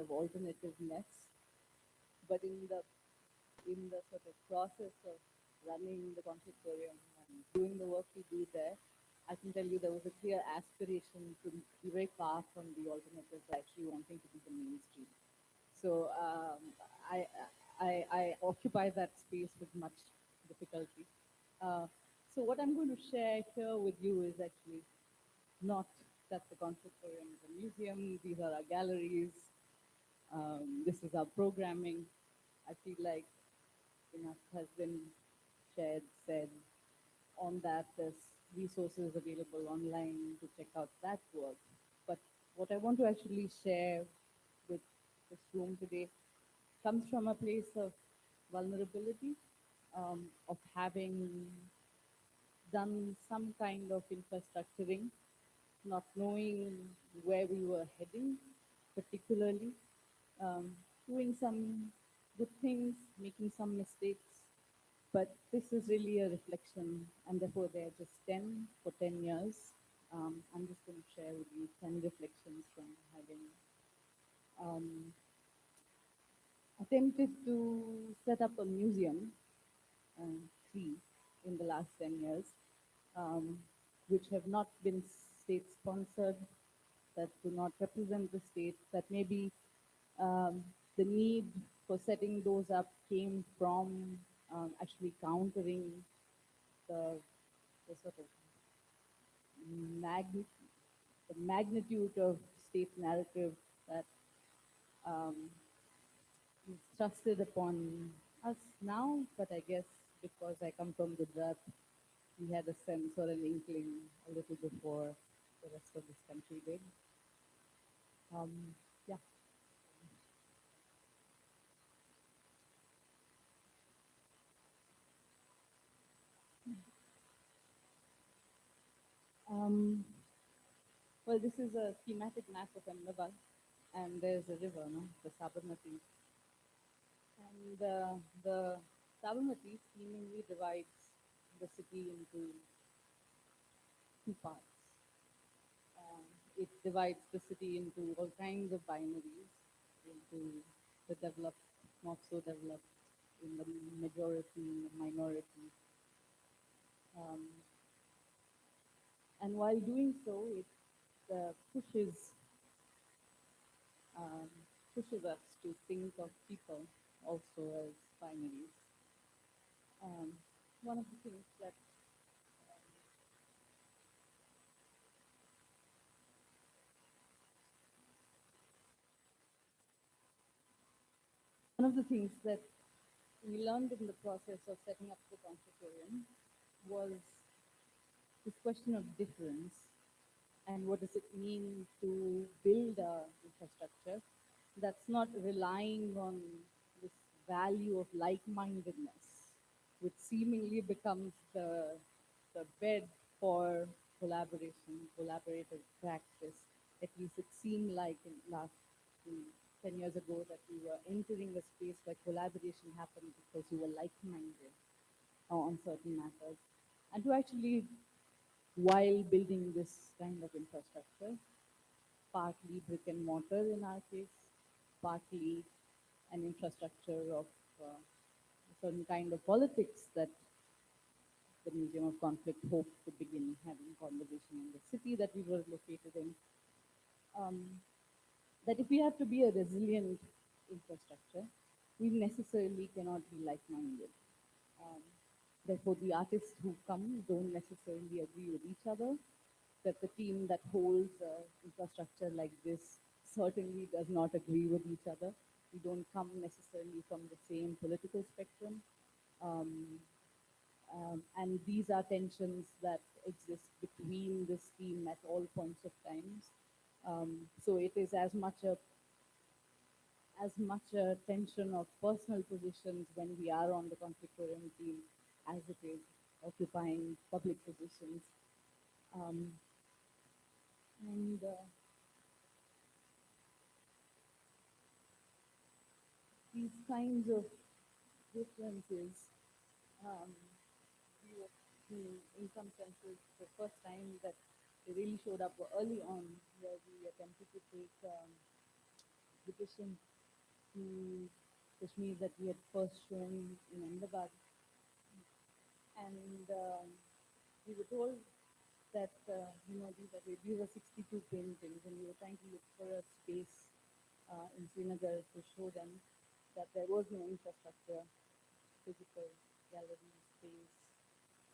of alternativeness. But in the sort of process of running the consultorium and doing the work we do there, I can tell you there was a clear aspiration to be very far from the alternatives, actually wanting to be the mainstream. So I occupy that space with much difficulty. Uh, so what I'm going to share here with you is actually not that the conservatorium is a museum. These are our galleries. This is our programming. I feel like enough has been shared, said. On that, there's resources available online to check out that work. But what I want to actually share with this room today comes from a place of vulnerability, of having done some kind of infrastructuring, not knowing where we were heading, particularly, um, doing some good things, making some mistakes. But this is really a reflection, and therefore they're just 10 for 10 years. I'm just going to share with you 10 reflections from having um, attempted to set up a museum, three in the last 10 years, um, which have not been state sponsored, that do not represent the state, that maybe the need for setting those up came from actually countering the, the sort of mag- the magnitude of state narrative that um, is thrusted upon us now, but I guess because I come from Gujarat, we had a sense or an inkling a little before the rest of this country did. Um, yeah. Um, well, this is a thematic map of Ahmedabad, and there's a river, no? The Sabarmati. And the Sabarmati seemingly divides the city into two parts. Um, it divides the city into all kinds of binaries, into the developed, not so developed, in the majority, in the minority. Um, and while doing so, it pushes um, pushes us to think of people also as binaries. Um, one of the things that one of the things that we learned in the process of setting up the conservatorium was this question of difference and what does it mean to build a infrastructure that's not relying on this value of like-mindedness, which seemingly becomes the bed for collaboration, collaborative practice. At least it seemed like in last 10 years ago that we were entering a space where collaboration happened because you were like-minded on certain matters. And to actually, while building this kind of infrastructure, partly brick and mortar in our case, partly an infrastructure of a certain kind of politics that the Museum of Conflict hoped to begin having conversation in the city that we were located in. Um, that if we have to be a resilient infrastructure, we necessarily cannot be like-minded. Um, Therefore, the artists who come don't necessarily agree with each other. That the team that holds infrastructure like this certainly does not agree with each other. We don't come necessarily from the same political spectrum. Um, and these are tensions that exist between this team at all points of times. So it is as much a tension of personal positions when we are on the conflictorium team as it is occupying public positions. Um, and these kinds of differences, um, we were, in some senses, the first time that they really showed up were early on, where we attempted to take exhibition to Kashmir that we had first shown in Ahmedabad, and we were told that these are 62 paintings, and we were trying to look for a space in Srinagar to show them that there was no infrastructure, physical gallery space,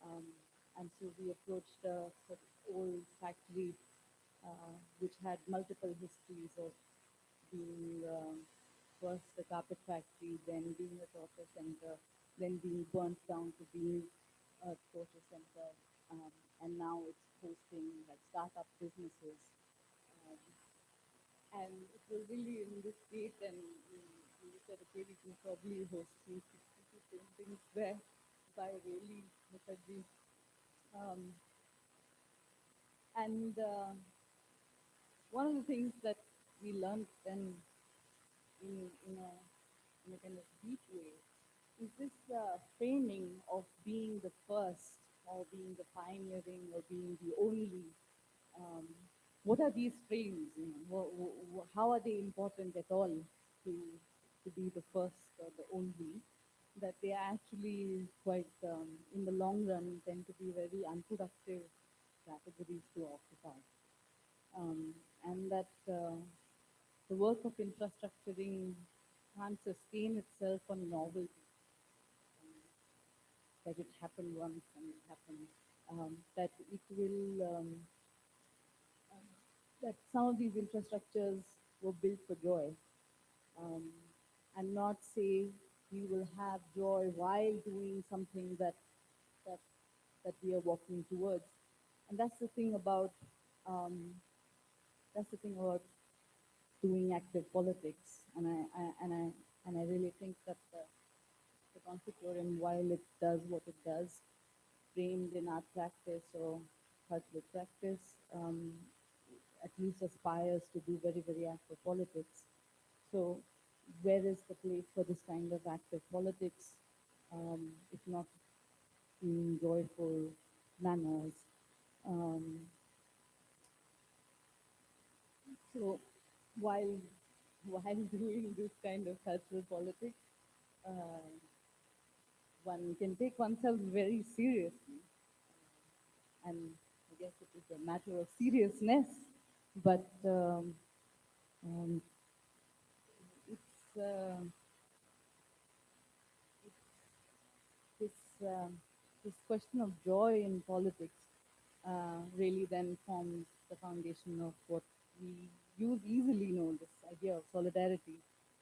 um, and so we approached a sort of old factory which had multiple histories of being first a carpet factory, then being a torture center, then being burnt down to being a torture center, um, and now it's hosting like startup businesses. Um, and it was really in this state, and we said, okay, we can probably host 362 paintings there by really Mukherjee. Um, and one of the things that we learned then in, in, a, in a kind of deep way is this framing of being the first or being the pioneering or being the only. Um, what are these frames? How are they important at all to be the first or the only? That they are actually quite, in the long run, tend to be very unproductive categories to occupy. And that the work of infrastructuring can't sustain itself on novelty, that it happened once and it happened, that it will, that some of these infrastructures were built for joy, um, and not say we will have joy while doing something that, that we are walking towards. And um, that's the thing about doing active politics. And I really think that the conservatorium, while it does what it does, framed in art practice or cultural practice, at least aspires to do very, very active politics. So where is the place for this kind of active politics, if not in joyful manners? Um, so while while doing this kind of cultural politics, uh, one can take oneself very seriously, and I guess it is a matter of seriousness, but um, it's this this question of joy in politics really then forms the foundation of what we use easily know, this idea of solidarity.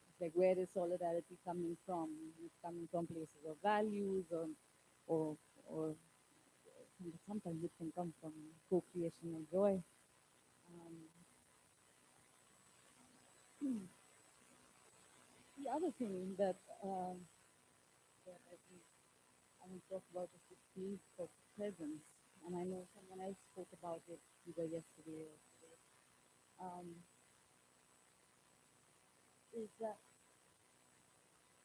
It's like, where is solidarity coming from? It's coming from places of values, or, or sometimes it can come from co-creation of joy. Um, the other thing that I think I want to talk about is this need for presence. And I know someone else spoke about it either yesterday or today. Um, is that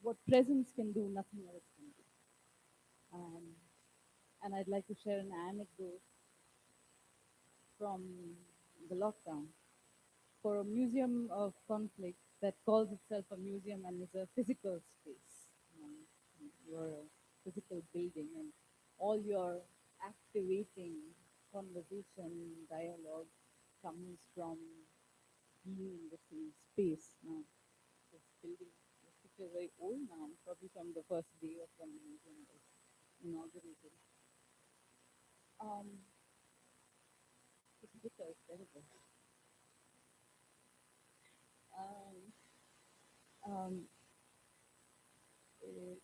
what presence can do, nothing else can do. Um, and I'd like to share an anecdote from the lockdown. For a museum of conflict that calls itself a museum and is a physical space, um, you're a physical building, and all your activating conversation, dialogue comes from being in the same space. Now, this building, this picture is very old now, probably from the first day of when the museum was inaugurated. Um, this picture is terrible. Um, um, eh,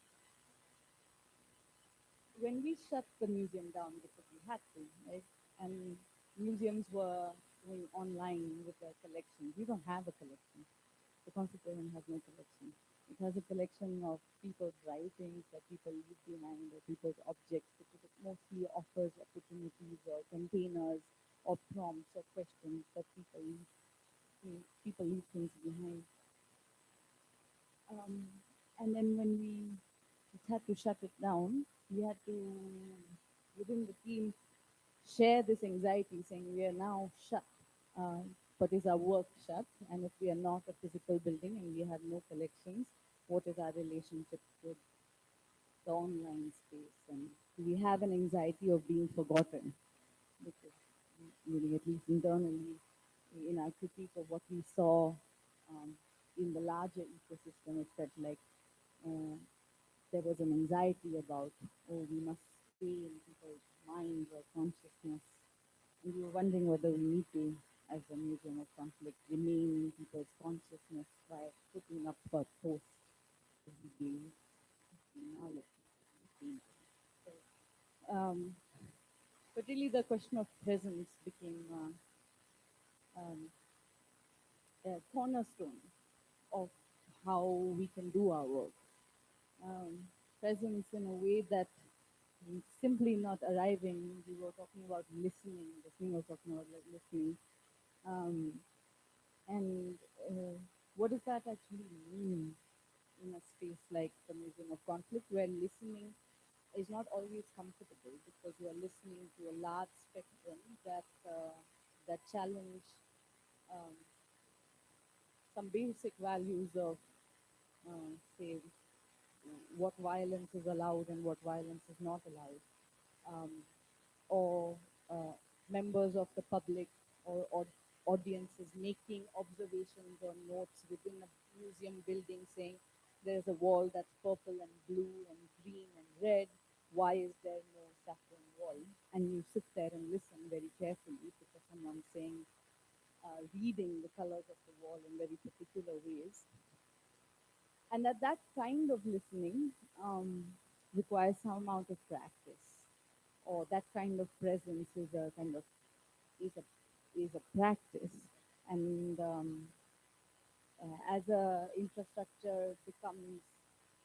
when we shut the museum down because we had to, right? And museums were going online with their collections. We don't have a collection. The conservarium has no collection. It has a collection of people's writings that people leave behind, or people's objects, because it mostly offers opportunities or containers or prompts or questions that people leave things behind. Um, and then when we just had to shut it down, we had to, within the team, share this anxiety, saying we are now shut. but is our work shut? And if we are not a physical building and we have no collections, what is our relationship with the online space? And we have an anxiety of being forgotten because, meaning at least internally, in our critique of what we saw um, in the larger ecosystem, it felt like uh, there was an anxiety about, oh, we must stay in people's minds or consciousness. And we were wondering whether we need to, as a museum of conflict, remain in people's consciousness by putting up a post every day. Now let's see. Um, but really, the question of presence became um, a cornerstone of how we can do our work. Presence in a way that simply not arriving. We were talking about listening. Listening was talking about like listening. Um, and what does that actually mean in a space like the Museum of Conflict, where listening is not always comfortable because you are listening to a large spectrum that challenge um, some basic values of, say, what violence is allowed and what violence is not allowed, um, or members of the public or audiences making observations or notes within a museum building saying there's a wall that's purple and blue and green and red. Why is there no saffron wall? And you sit there and listen very carefully because someone's saying, reading the colors of the wall in very particular ways. And that kind of listening requires some amount of practice, or that kind of presence is a kind of is a practice. And as a infrastructure becomes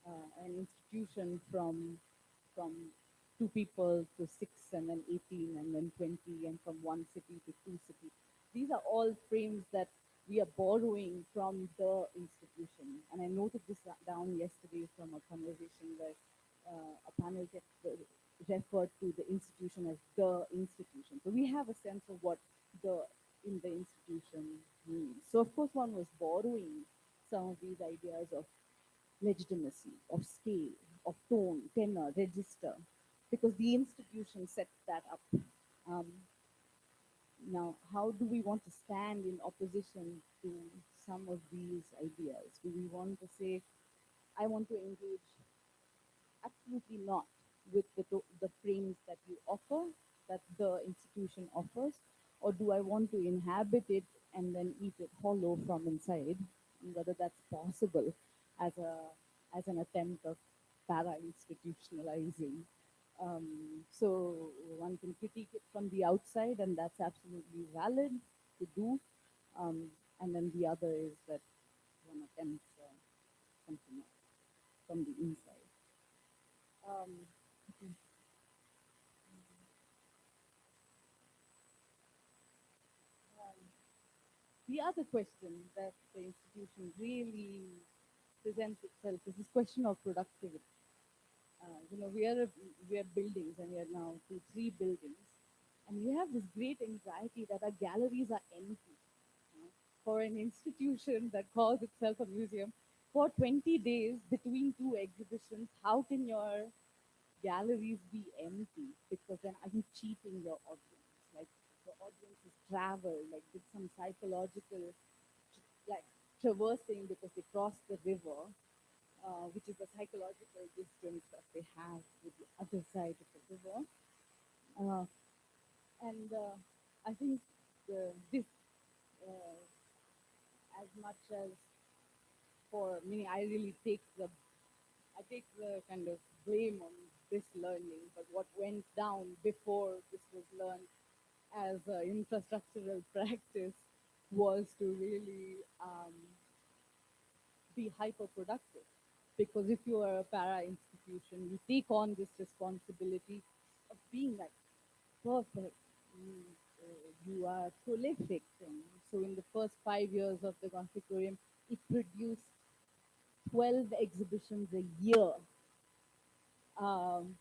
an institution from two people to six and then 18 and then 20 and from one city to two cities. These are all frames that we are borrowing from the institution. And I noted this down yesterday from a conversation where a panel referred to the institution as the institution. So we have a sense of what the in the institution means. So of course one was borrowing some of these ideas of legitimacy, of scale, of tone, tenor, register, because the institution sets that up. Um, Now, how do we want to stand in opposition to some of these ideas? Do we want to say, I want to engage absolutely not with the frames that you offer, that the institution offers, or do I want to inhabit it and then eat it hollow from inside, and whether that's possible as an attempt of para-institutionalizing. So one can critique it from the outside, and that's absolutely valid to do. And then the other is that one attempts something else from the inside. Um, The other question that the institution really presents itself is this question of productivity. We are buildings, and we are now to three buildings, and we have this great anxiety that our galleries are empty. For an institution that calls itself a museum, for 20 days between two exhibitions, how can your galleries be empty? Because then are you cheating your audience? Like the audience has traveled, like did some psychological like traversing because they crossed the river, which is the psychological distance that they have with the other side of the river. Uh, and I think this, uh, as much as for me, I take the kind of blame on this learning, but what went down before this was learned as an infrastructural practice was to really be hyper productive. Because if you are a para institution, you take on this responsibility of being like perfect. You, you are prolific. And so in the first 5 years of the Confictorium, it produced 12 exhibitions a year. Um,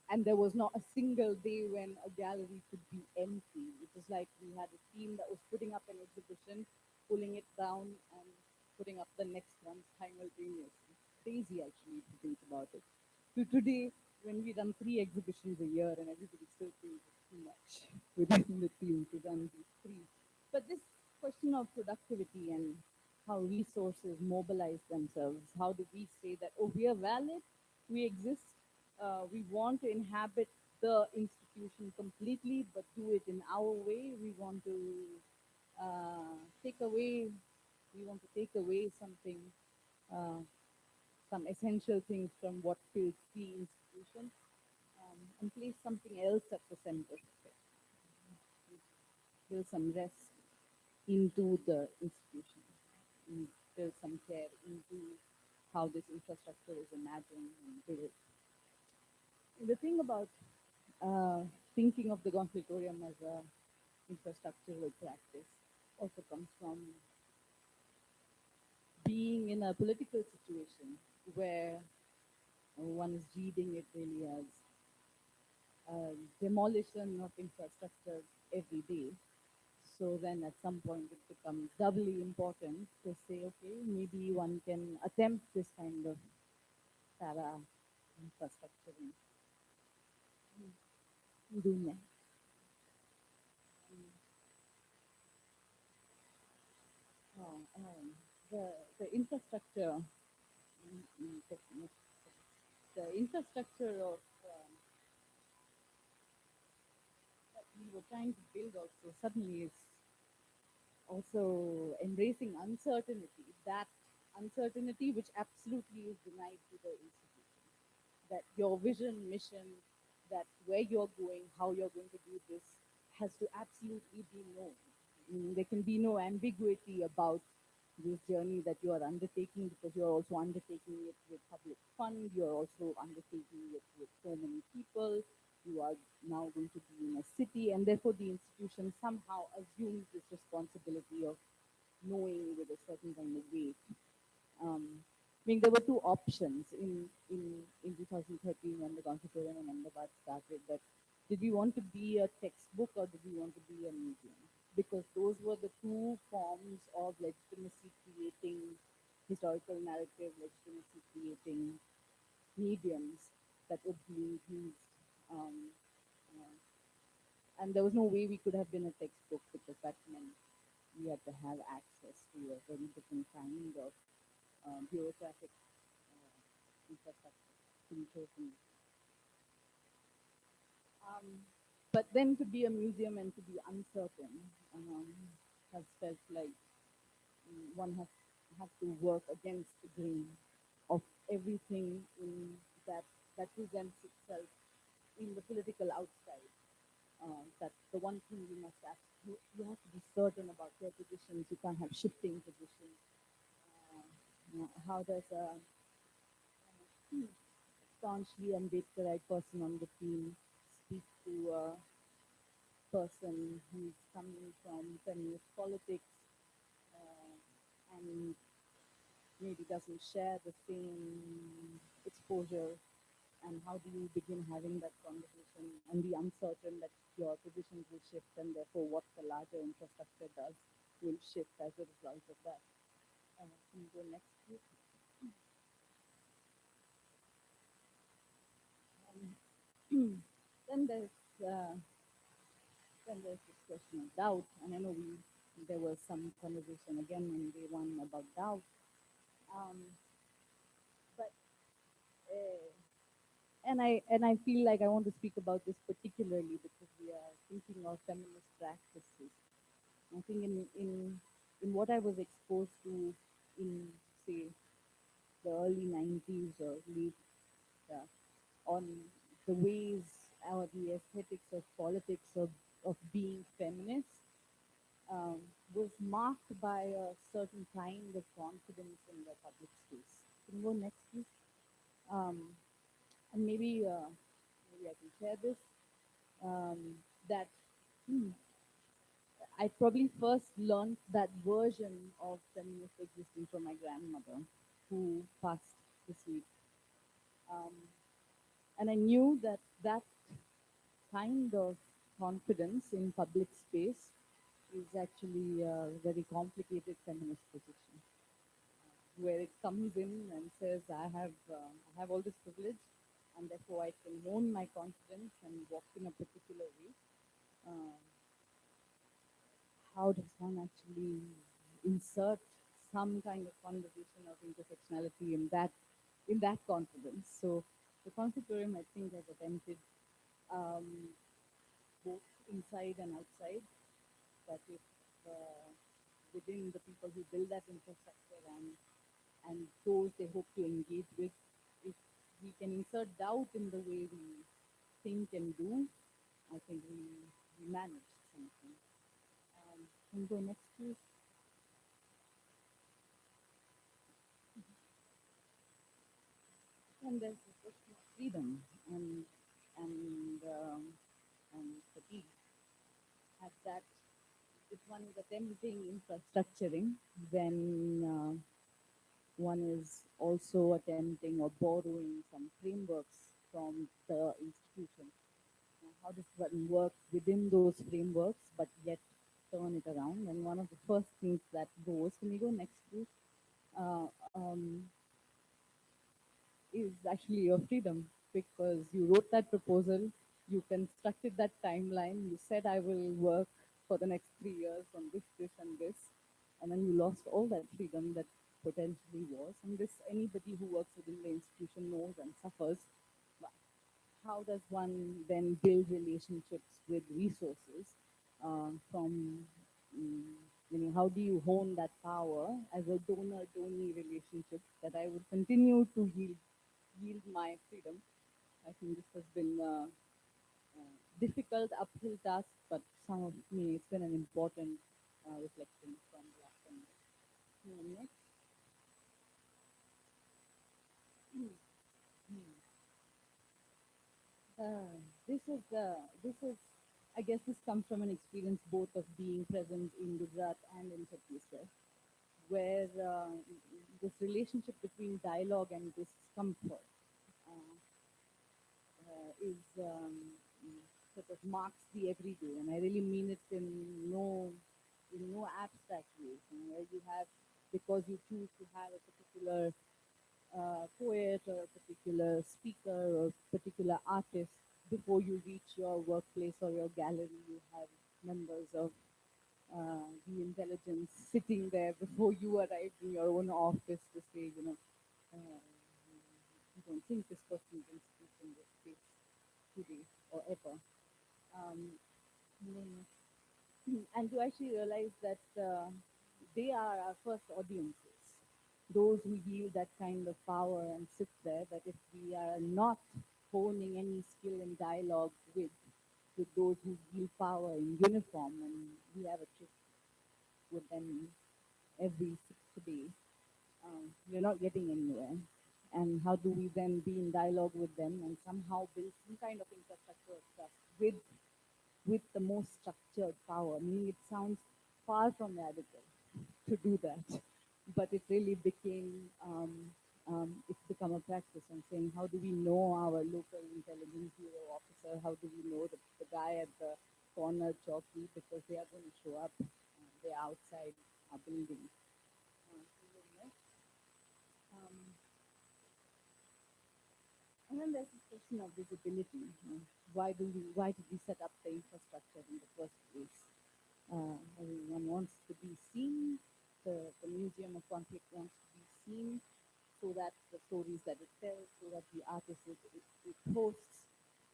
and there was not a single day when a gallery could be empty. It was like we had a team that was putting up an exhibition, pulling it down, and putting up the next one simultaneously. Crazy, actually, if you think about it. To today, when we run 3 exhibitions a year, and everybody still thinks it's too much within the team to run these three. But this question of productivity and how resources mobilize themselves, how do we say that, oh, we are valid, we exist, we want to inhabit the institution completely, but do it in our way. We want to take away, we want to take away something, uh, some essential things from what feels the institution, and place something else at the center of it. Build some rest into the institution, build some care into how this infrastructure is imagined and built. The thing about uh, thinking of the Gonfaltorium as a infrastructural practice also comes from being in a political situation where one is reading it really as demolition of infrastructure every day. So then at some point it becomes doubly important to say, okay, maybe one can attempt this kind of para infrastructure in dunya. Oh, the infrastructure, the infrastructure of that we were trying to build also suddenly is also embracing uncertainty, that uncertainty which absolutely is denied to the institution. That your vision, mission, that where you're going, how you're going to do this has to absolutely be known. There can be no ambiguity about this journey that you are undertaking because you are also undertaking it with public fund, you are also undertaking it with so many people, you are now going to be in a city, and therefore the institution somehow assumes this responsibility of knowing with a certain kind of weight. I mean, there were two options in 2013 when the Constitution and Ahmedabad started. That did we want to be a textbook or did we want to be a museum? Because those were the two forms of legitimacy creating historical narrative, legitimacy creating mediums that were being used. Um, uh, and there was no way we could have been a textbook because that meant we had to have access to a very different kind of bureaucratic infrastructure to be chosen. But then to be a museum and to be uncertain has felt like one has to work against the grain of everything in that that presents itself in the political outside. That the one thing you must ask, you have to be certain about your positions. You can't have shifting positions. How does a staunchly Ambedkarite person on the team speak to a person who's coming from feminist politics and maybe doesn't share the same exposure, and how do you begin having that conversation and be uncertain that your positions will shift and therefore what the larger infrastructure does will shift as a result of that. Can you go next, please? Then there's uh, then there's this question of doubt, and I know there was some conversation again on day one about doubt, um, but uh, and I feel like I want to speak about this particularly because we are thinking of feminist practices. I think in what I was exposed to in say the early 90s or late on the ways or the aesthetics of politics of being feminist um, was marked by a certain kind of confidence in the public space. Can you go next, please? Um, and maybe I can share this. That I probably first learned that version of feminist existing from my grandmother, who passed this week. Um, And I knew that that kind of confidence in public space is actually a very complicated feminist position, where it comes in and says, I have all this privilege, and therefore I can own my confidence and walk in a particular way. Uh, how does one actually insert some kind of conversation of intersectionality in that confidence? So the consultorium, I think, has attempted um, both inside and outside. That if within the people who build that infrastructure and those they hope to engage with, if we can insert doubt in the way we think and do, I think we managed something. Can you go next, please? And there's the question of freedom and and fatigue. At that, if one is attempting infrastructuring, then one is also attempting or borrowing some frameworks from the institution. How does one work within those frameworks, but yet turn it around? And one of the first things that goes, can you go next, please? Uh, um, is actually your freedom, because you wrote that proposal, you constructed that timeline, you said, I will work for the next 3 years on this, and this, and then you lost all that freedom that potentially was. And this, anybody who works within the institution knows and suffers. But how does one then build relationships with resources from how do you hone that power as a donor-donee relationship that I would continue to yield my freedom. I think this has been a difficult uphill task, but some of me, it's been an important reflection from the last 10 years. Next. This is, I guess this comes from an experience both of being present in Gujarat and in Chhattisgarh, where this relationship between dialogue and discomfort uh, is sort of marks the everyday, and I really mean it in no abstract ways. Where you have, because you choose to have a particular poet or a particular speaker or particular artist before you reach your workplace or your gallery, you have members of the intelligence sitting there before you arrive in your own office to say, uh, I don't think this person can speak in this space today or ever. Um, and to actually realize that they are our first audiences, those who yield that kind of power and sit there, that if we are not honing any skill in dialogue with those who yield power in uniform, and we have a trick with them every 6 days, we're not getting anywhere. And how do we then be in dialogue with them and somehow build some kind of infrastructure of trust with the most structured power? Meaning, it sounds far from radical to do that, but it really became it's become a practice. I'm saying, how do we know our local intelligence bureau officer? How do we know the guy at the corner jockey, because they are going to show up? They're outside our building. Um, and then there's this question of visibility. Why did we set up the infrastructure in the first place? Everyone wants to be seen. The Museum of Conflict wants to be seen, so that the stories that it tells, so that the artists it hosts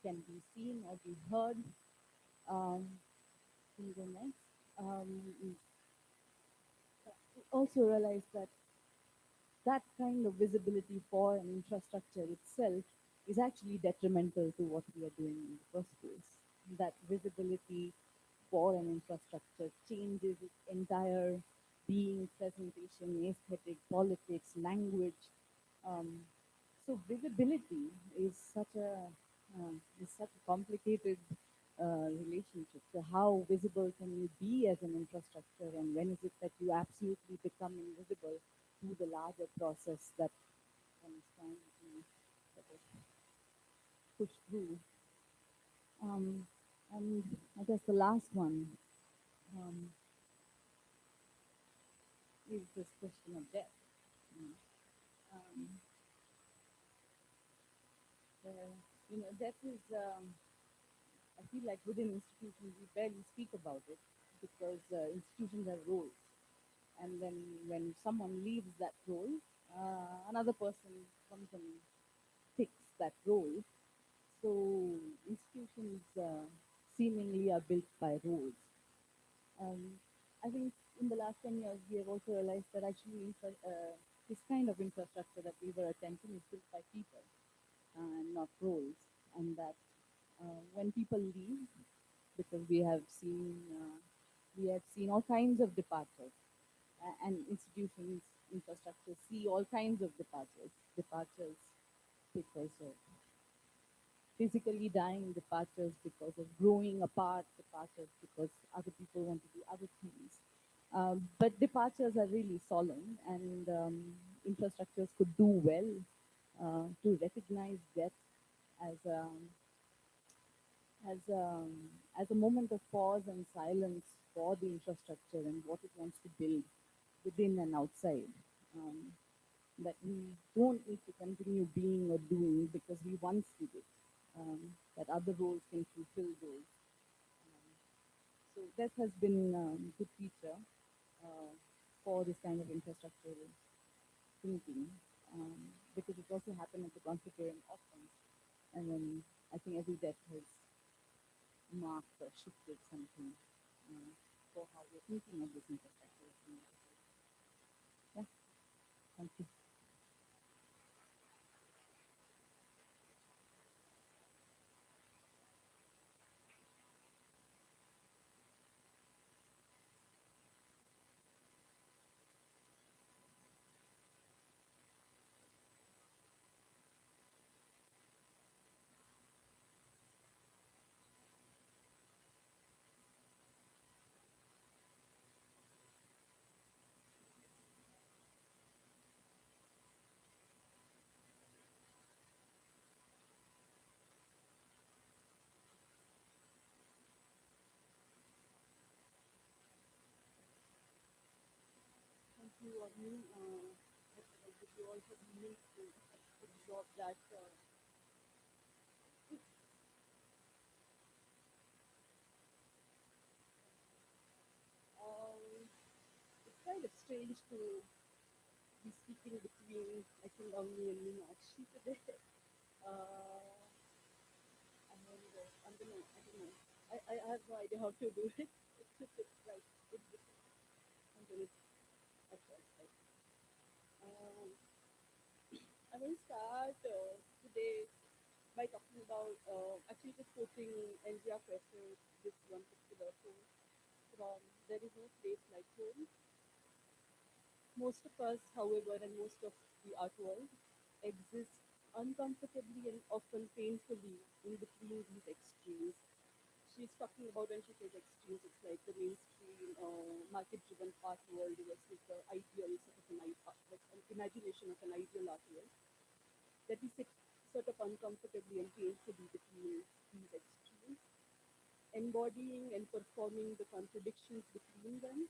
can be seen or be heard. Um, can you go next? Also realize that that kind of visibility for an infrastructure itself is actually detrimental to what we are doing in the first place. That visibility for an infrastructure changes its entire being, presentation, aesthetic, politics, language. Um, so visibility is such a complicated relationship. So how visible can you be as an infrastructure, and when is it that you absolutely become invisible to the larger process that one is trying to push through. Um, and I guess the last one um, is this question of death. You know, um, where, death is. I feel like within institutions we barely speak about it because institutions have roles, and then when someone leaves that role, another person comes and takes that role. So institutions seemingly are built by roles. Um, I think in the last 10 years, we have also realized that actually this kind of infrastructure that we were attempting is built by people and not roles. And that when people leave, because we have seen all kinds of departures, and institutions, infrastructure see all kinds of departures because of physically dying, departures because of growing apart, departures because other people want to do other things. But departures are really solemn, and infrastructures could do well to recognize death as as um, as a moment of pause and silence for the infrastructure and what it wants to build within and outside. Um, that we don't need to continue being or doing because we once did it. That other roles can fulfill those. Um, so that has been a good feature uh, for this kind of infrastructure thinking, because it also happened at the constituent often. And then I think every death has marked or shifted something uh, for how we're thinking of this infrastructure. Yeah, thank you. Thank you, Armin. Did you also need to absorb that? It's kind of strange to be speaking between, I think, Avni and Meenakshi today. I'm gonna, I don't know. I have no idea how to do it. It's like, I'm gonna, okay, okay. Um, I'm gonna start today by talking about, actually just quoting Andrea Presser, this one particular quote from There Is No Place Like Home. Most of us, however, and most of the art world exist uncomfortably and often painfully in between these extremes. She's talking about when she says extremes, it's like the mainstream market-driven art world versus the ideal sort of like an imagination of an ideal art world. That we sit sort of uncomfortably and painfully between these extremes, embodying and performing the contradictions between them,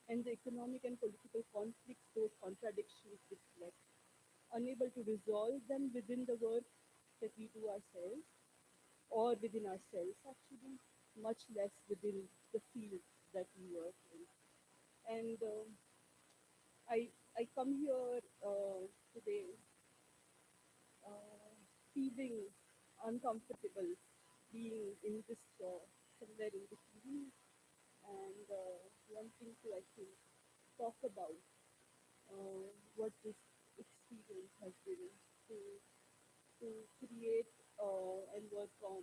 and the economic and political conflicts those contradictions reflect, unable to resolve them within the work that we do ourselves or within ourselves, actually, much less within the field that we work in. And I, I come here today uh, feeling uncomfortable being in this somewhere in between and wanting to, I think, talk about what this experience has been to, to create and work on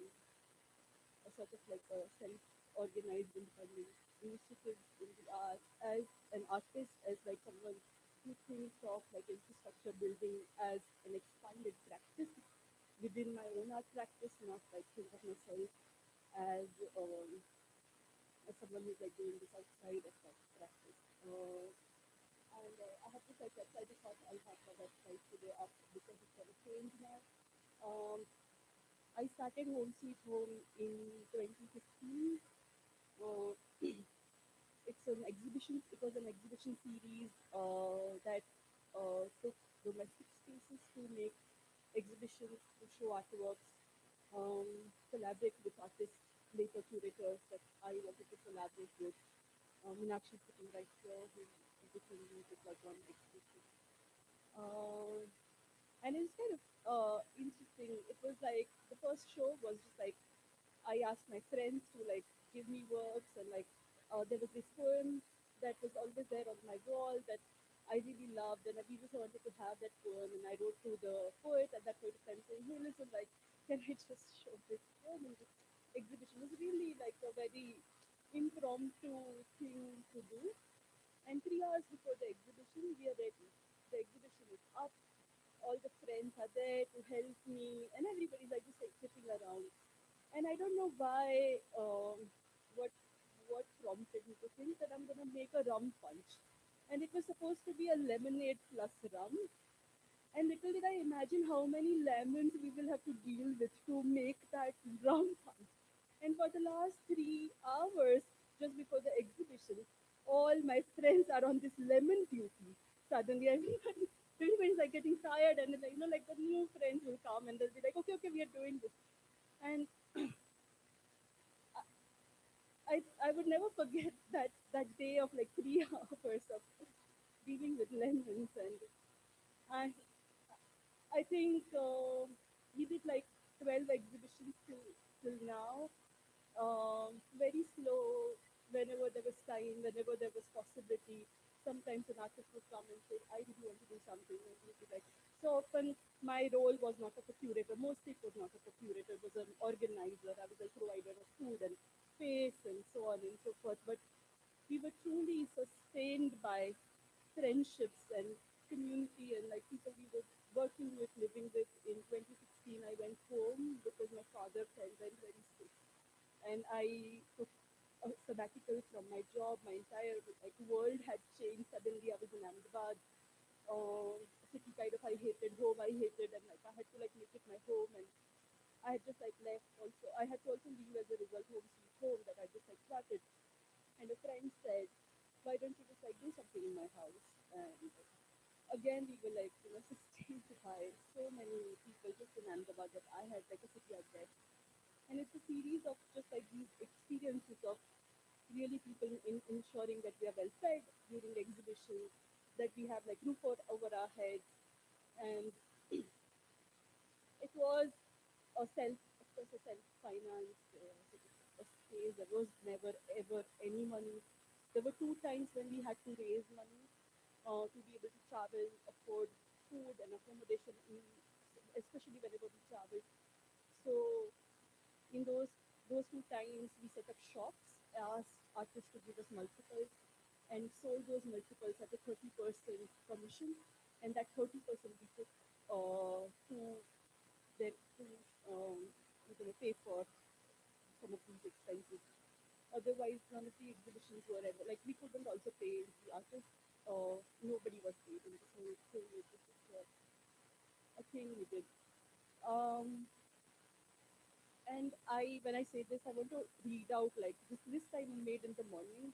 a sort of like a self-organized independent initiative in the arts as an artist, as like someone who thinks of like infrastructure building as an expanded practice within my own art practice, not like think of myself as as someone who's like doing this outside of that practice. And I have to say that I just thought I'll have my website today up because it's going to change now. Um, I started Home Sweet Home in 2015. Uh, it's an exhibition. It was an exhibition series that took domestic spaces to make exhibitions, to show artworks, collaborate with artists, later curators that I wanted to collaborate with. Meenakshi is sitting right here, who became with like one exhibition. Uh, and it's kind of interesting. It was like the first show was just like I asked my friends to like give me works, and like there was this poem that was always there on my wall that I really loved, and we just wanted to have that poem. And I wrote to the poet at that point of time saying, "Hey, listen, like, can I just show this poem in this exhibition?" It was really like a very impromptu thing to do. And 3 hours before the exhibition, we are ready. The exhibition is up. All the friends are there to help me, and everybody's like just like sitting around. And I don't know why, what what prompted me to think that I'm gonna make a rum punch, and it was supposed to be a lemonade plus rum. And little did I imagine how many lemons we will have to deal with to make that rum punch. And for the last 3 hours, just before the exhibition, all my friends are on this lemon duty. Suddenly, everybody's like getting tired, and like, like the new friends will come and they'll be like, okay, okay, we are doing this. And I would never forget that day of like 3 hours of dealing with lemons. And I I think we did like 12 exhibitions till now. Very slow. Whenever there was time, whenever there was possibility, sometimes an artist would come and say, "I really want to do something," and we'd be like. So often, my role was not of a curator. Mostly, it was not of a curator. It was an organizer. I was a provider of food and space and so on and so forth. But we were truly sustained by friendships and community and like people we were working with, living with. In 2016, I went home because my father fell very sick, and I took a sabbatical from my job. My entire like world had changed. Suddenly, I was in Ahmedabad, a city kind of I hated, home I hated, and like I had to like make it my home. And I had just like left. Also, I had to also leave as a result home sweet home that I just like started. And a friend said, "Why don't you just like do something in my house?" And again, we were like, sustained by so many people just in Ahmedabad that I had like a city out there. And it's a series of just like these experiences of really people in ensuring that we are well fed during the exhibition, that we have like roof over our heads. And it was a of course, a self-financed a space. There was never ever any money. There were two times when we had to raise money to be able to travel, afford food and accommodation, especially whenever we traveled. So in those two times, we set up shops, asked artists to give us multiples, and sold those multiples at a 30% commission, and that 30% we took to then to um, pay for some of these expenses. Otherwise, none of the exhibitions were ever like we couldn't also pay the artists. Nobody was paid in this whole thing. It was just a thing we did. Um, and when I say this, I want to read out like this time I made in the morning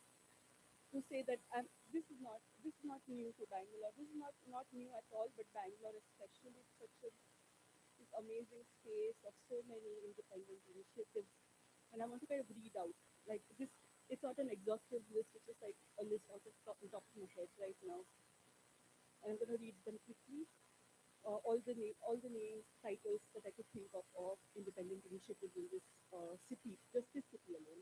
to say that this is not new to Bangalore. This is not new at all, but Bangalore especially, it's such a this amazing space of so many independent initiatives. And I want to kind of read out like this. It's not an exhaustive list. It's just like a list out of top of my head right now. And I'm going to read them quickly. All the names, titles that I could think of independent initiatives in this city, just this city alone.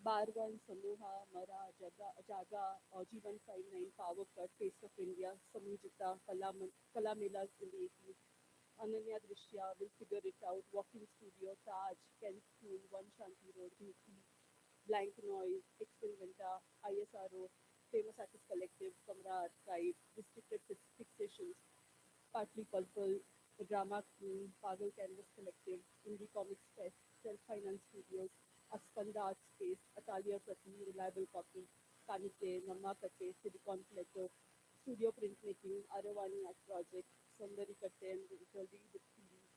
Barwan, Samoha, Mara, Jaga, Jivan 59, Power Cut, Taste of India, Samujita, Kalamelas in the 80s, Ananya Drishya, Will Figure It Out, Walking Studio, Taj, Ken School, One Shanti Road, UP, Blank Noise, Experimenta, ISRO, Famous Artist Collective, Kamra Archive, Restricted Fixations, Partly Purple, The Drama Queen, Pagal Canvas Collective, Indie Comics Fest, Self Finance Studios, Aspanda Art Space, Atalia Prati, Reliable Copy, Kanite, Namma Kate, Silicon Plateau, Studio Printmaking, Aravani Art Project, Sundari Katte and Jolly with Series,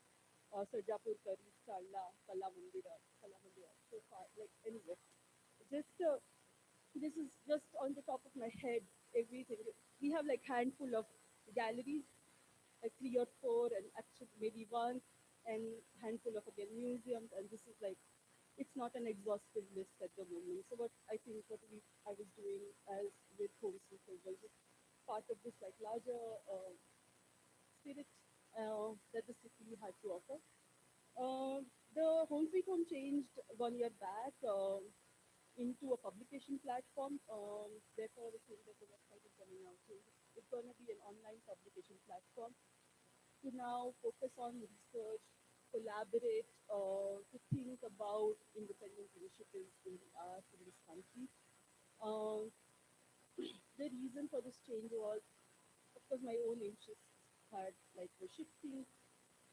Sarjapur Kari, Challa, Kala Mandira, so far. Like, anyway, just this is just on the top of my head, everything. We have like handful of galleries, like three or four, and actually maybe one, and handful of again museums, and this is like it's not an exhaustive list at the moment. So what I think what I was doing as with Home Sweet Home was just part of this like larger spirit that the city had to offer. Uh, the Home Sweet Home changed 1 year back into a publication platform. Therefore, I was saying that the website is coming out. So it's going to be an online publication platform to now focus on research, collaborate, to think about independent initiatives in the arts in this country. Uh, the reason for this change was, of course, my own interests had like were shifting,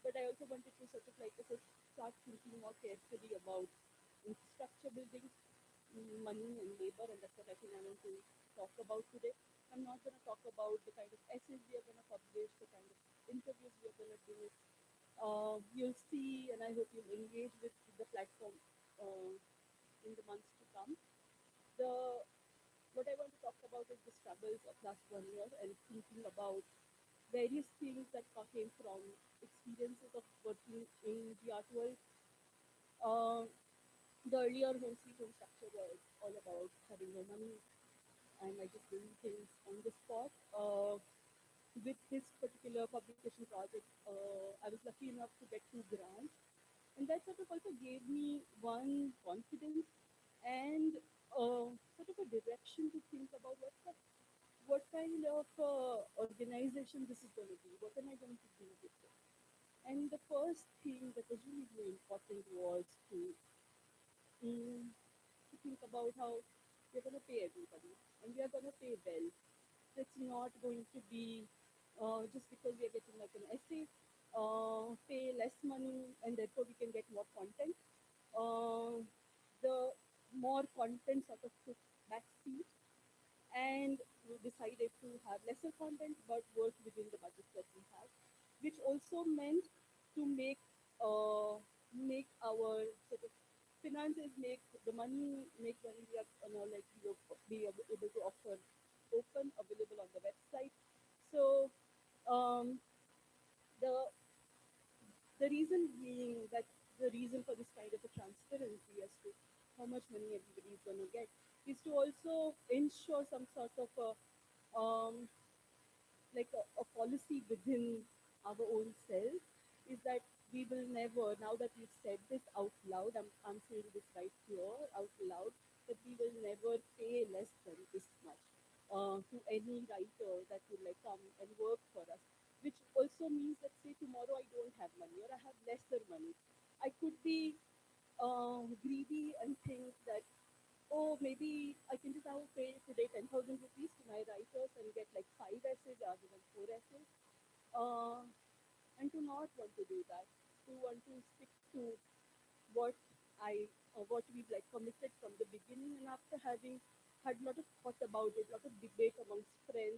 but I also wanted to sort of like start thinking more carefully about infrastructure building, money and labor, and that's what I think I want to talk about today. I'm not going to talk about the kind of essays we are going to publish, the kind of interviews we are going to do. You'll see, and I hope you'll engage with the platform uh, in the months to come. The What I want to talk about is the struggles of last 1 year and thinking about various things that came from experiences of working in the art world. Uh, the earlier home sweet home structure was all about having no money and like just doing things on the spot. With this particular publication project, I was lucky enough to get 2 grants, and that sort of also gave me one confidence and sort of a direction to think about what kind of organization this is going to be. What am I going to do with it? And the first thing that was really, really important was mm, to think about how we're going to pay everybody, and we are going to pay well. It's not going to be just because we are getting like an essay, pay less money, and therefore we can get more content. Uh, the more content sort of took back seat, and we decided to have lesser content but work within the budget that we have, which also meant to make our sort of finances, make money we are like be able to offer open available on the website. So um, the the reason being that the reason for this kind of a transparency as to how much money everybody is going to get is to also ensure some sort of a um, a policy within our own self is that we will never, now that we've said this out loud, I'm saying this right here out loud, that we will never pay less than this much to any writer that would like come and work for us. Which also means that say tomorrow I don't have money or I have lesser money, I could be greedy and think that oh, maybe I can just now pay today 10,000 rupees to my writers and get like 5 essays rather than 4 essays. Uh, and to not want to do that, to want to stick to what what we've like committed from the beginning. And after having had a lot of thought about it, a lot of debate amongst friends,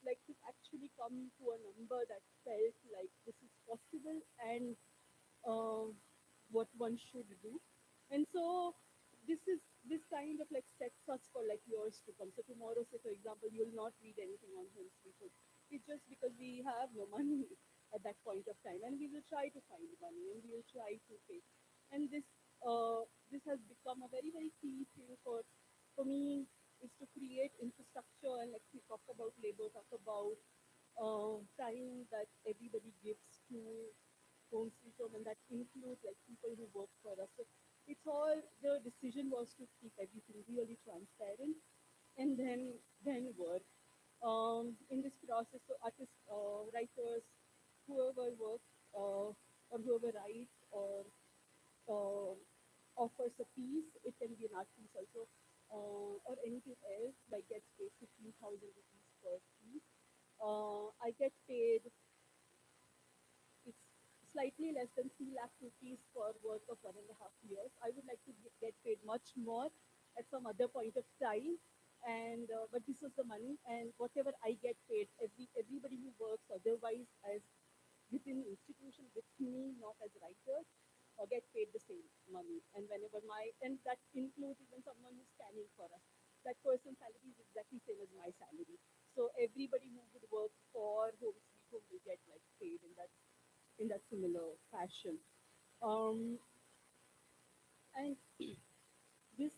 like to actually come to a number that felt like this is possible and uh, what one should do. And so this kind of like sets us for like years to come. So tomorrow, say for example, you'll not read anything on home sweet home. It's just because we have no money at that point of time, and we will try to find money and we will try to pay. And this has become a very very key thing for me is to create infrastructure and like we talk about labor, talk about time that everybody gives to home sweet home, and that includes like people who work for us. So it's all the decision was to keep everything really transparent, and then work. In this process, so artists, writers, whoever works or whoever writes or uh, offers a piece, it can be an art piece also, or anything else, like gets paid 15,000 rupees per piece. I get paid it's slightly less than 3 lakh rupees for work of 1.5 years. I would like to get paid much more at some other point of time. And but this is the money, and whatever I get paid, everybody who works otherwise as within the institution with me, not as writers, get paid the same money. And whenever and that includes even someone who's scanning for us. That person's salary is exactly same as my salary. So everybody who would work for Home Sweet Home will get like paid in that similar fashion. Um, and this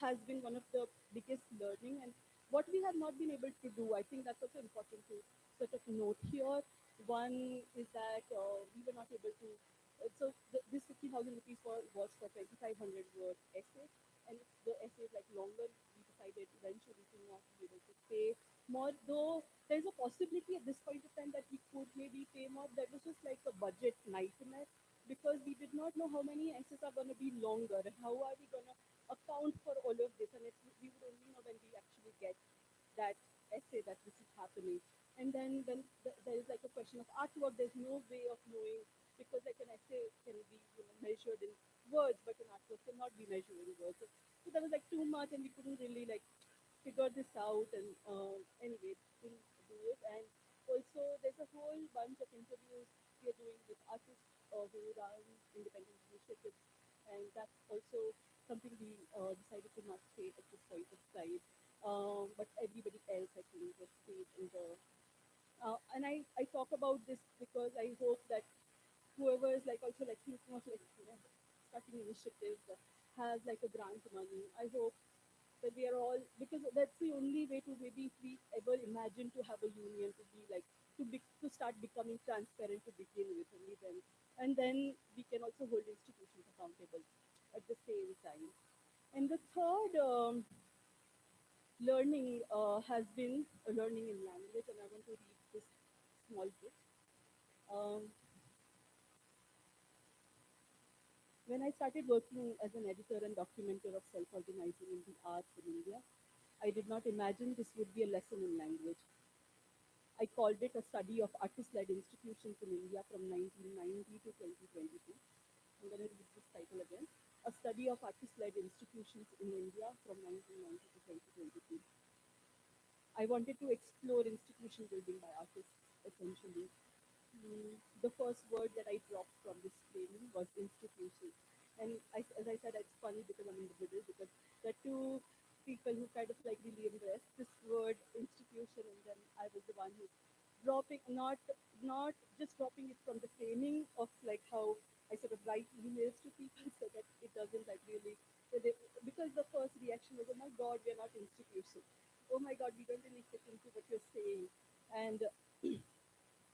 has been one of the biggest learning and what we have not been able to do. I think that's also important to sort of note here. One is that we were not able to this 50,000 rupees was for 2,500 word essay, and if the essay is like longer, we decided eventually to not be able to pay more, though there's a possibility at this point of time that we could maybe pay more. That was just like a budget nightmare because we did not know how many essays are going to be longer and how are we going to account for all of this. And we would only know when we actually get that essay that this is happening. And then there is like a question of artwork. There's no way of knowing because like an essay can be measured in words, but an artwork cannot be measured in words. So that was like too much, and we couldn't really like figure this out. And anyway, didn't do it. And also, there's a whole bunch of interviews we are doing with artists who run independent initiatives, and that's also something we decided to not say at this point of time. But everybody else, I think, was stayed in the. And I talk about this because I hope that whoever is like also like thinking of like starting initiatives that has like a grant money, I hope that we are all, because that's the only way to maybe if we ever imagine to have a union to be like to start becoming transparent to begin with, and then we can also hold institutions accountable at the same time. And the third learning has been a learning in language, and I want to read this small bit. Um, when I started working as an editor and documenter of self-organizing in the arts in India, I did not imagine this would be a lesson in language. I called it a study of artist-led institutions in India from 1990 to 2022. I'm going to read this title again. A study of artist-led institutions in India from 1990 to 2022. I wanted to explore institution building by artists, essentially. The first word that I dropped from this framing was institution. And as I said, it's funny because I'm in the middle because the two people who kind of like really embraced this word institution, and then I was the one who dropping not just dropping it from the framing of like how I sort of write emails to people so that it doesn't like really because the first reaction was, oh my god, we are not institution, oh my god, we don't really fit into what you're saying. And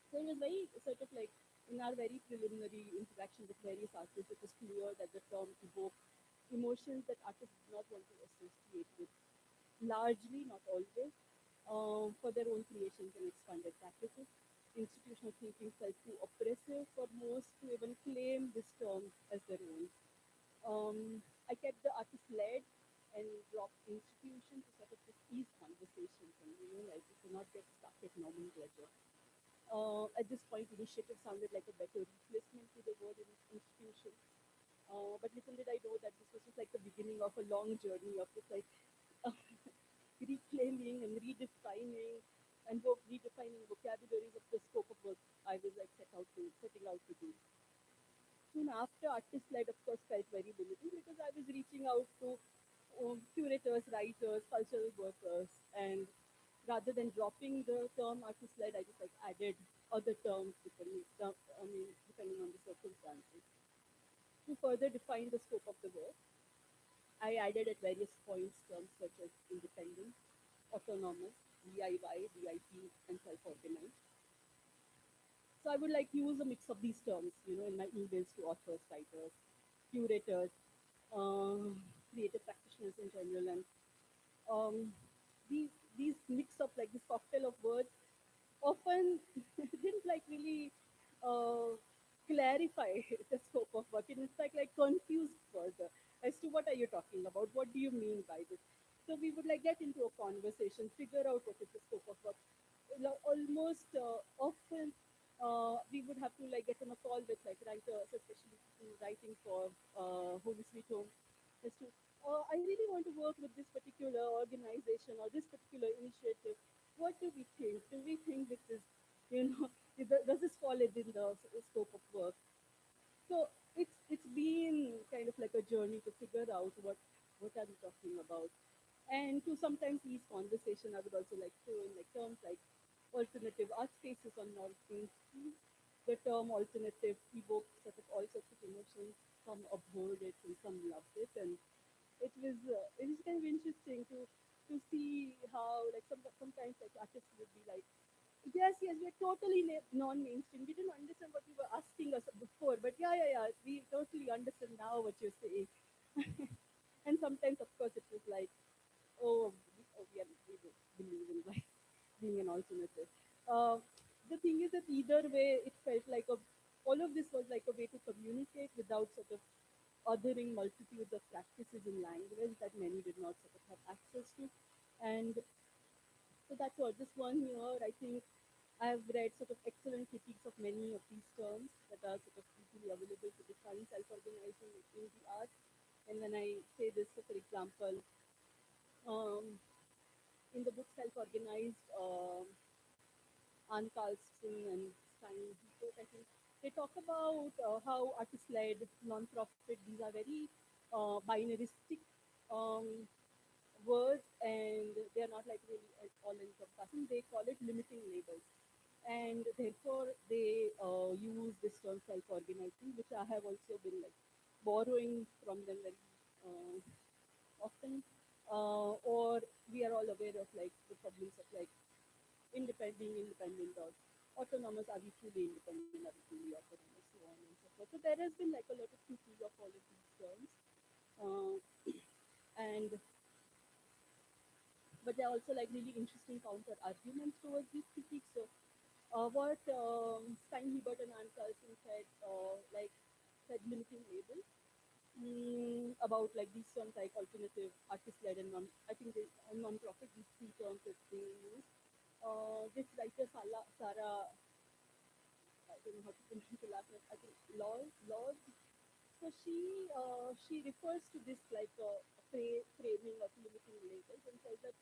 so it was very sort of like in our very preliminary interaction with various artists, it was clear that the term evoked emotions that artists did not want to associate with, largely, not always, for their own creations and expanded practices. Institutional thinking felt too oppressive for most to even claim this term as their own. I kept the artist led and dropped institution to sort of just ease conversations and like to not get stuck at nomenclature. At this point, initiative sounded like a better replacement to the word institution. But little did I know that this was just like the beginning of a long journey of just like uh, reclaiming and redefining and redefining vocabularies of the scope of work I was like setting out to do. Soon after, artist-led, of course, felt very limiting because I was reaching out to curators, writers, cultural workers, and rather than dropping the term artist-led, I just like added other terms depending on the circumstances. To further define the scope of the work, I added at various points terms such as independent, autonomous, DIY, DIP, and self-organized. So I would like use a mix of these terms, in my emails to authors, writers, curators, creative practitioners in general, and um, these mix of like this cocktail of words often didn't like really uh, clarify the scope of work. And it's like confused further as to what are you talking about? What do you mean by this? So we would like get into a conversation, figure out what is the scope of work. Almost often we would have to like get on a call with like writers, especially writing for Home Sweet Home, as to I really want to work with this particular organization or this particular initiative. What do we think? Do we think this is, you know, does this fall within the scope of work? So it's been kind of like a journey to figure out what are we talking about, and to sometimes ease conversation, I would also like to in like terms like alternative art spaces on North Main Street. The term alternative evokes sort of all sorts of emotions. Some abhorred it and some loved it, and it was kind of interesting to see how like sometimes like artists would be like, yes, yes, we're totally non-mainstream. We didn't understand what you were asking us before, but yeah, yeah, yeah, we totally understand now what you're saying. And sometimes, of course, it was like, oh, we believe in like being an alternative. Uh, the thing is that either way, it felt like all of this was like a way to communicate without sort of othering multitudes of practices in language that many did not sort of have access to. And so that's what this one year, I think I've read sort of excellent critiques of many of these terms that are sort of easily available to define self-organizing in the arts. And when I say this, so for example, um, in the book Self-Organized, Anne Carlson and Stein Heathcote, I think they talk about how artist-led, non-profit, these are very binaristic um, words, and they're not like really all encompassing. They call it limiting labels, and therefore they use this term self-organizing, which I have also been like borrowing from them very uh, often. Or we are all aware of like the problems of like being independent or autonomous. Are we truly independent? Are we truly autonomous? So on and so forth. So there has been like a lot of critique of all of these terms. Uh, and but there are also like really interesting counter arguments towards these critiques. So what Stein, Hebert, and Anne Carlson said, said limiting labels about like these terms like alternative, artist-led, and I think non-profit. These three terms that they use. This writer Sarah, I don't know how to pronounce the last name. I think Laws. So she refers to this like a framing of limiting labels and says that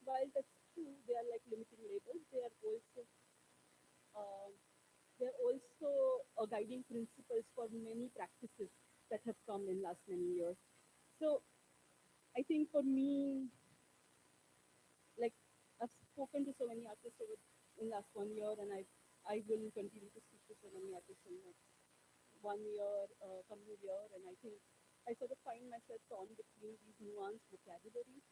while that's true, they are like limiting labels. Uh, they're also guiding principles for many practices that have come in last many years. So I think for me, like I've spoken to so many artists over in last 1 year, and I will continue to speak to so many artists in next 1 year, coming year, and I think I sort of find myself torn between these nuanced vocabularies.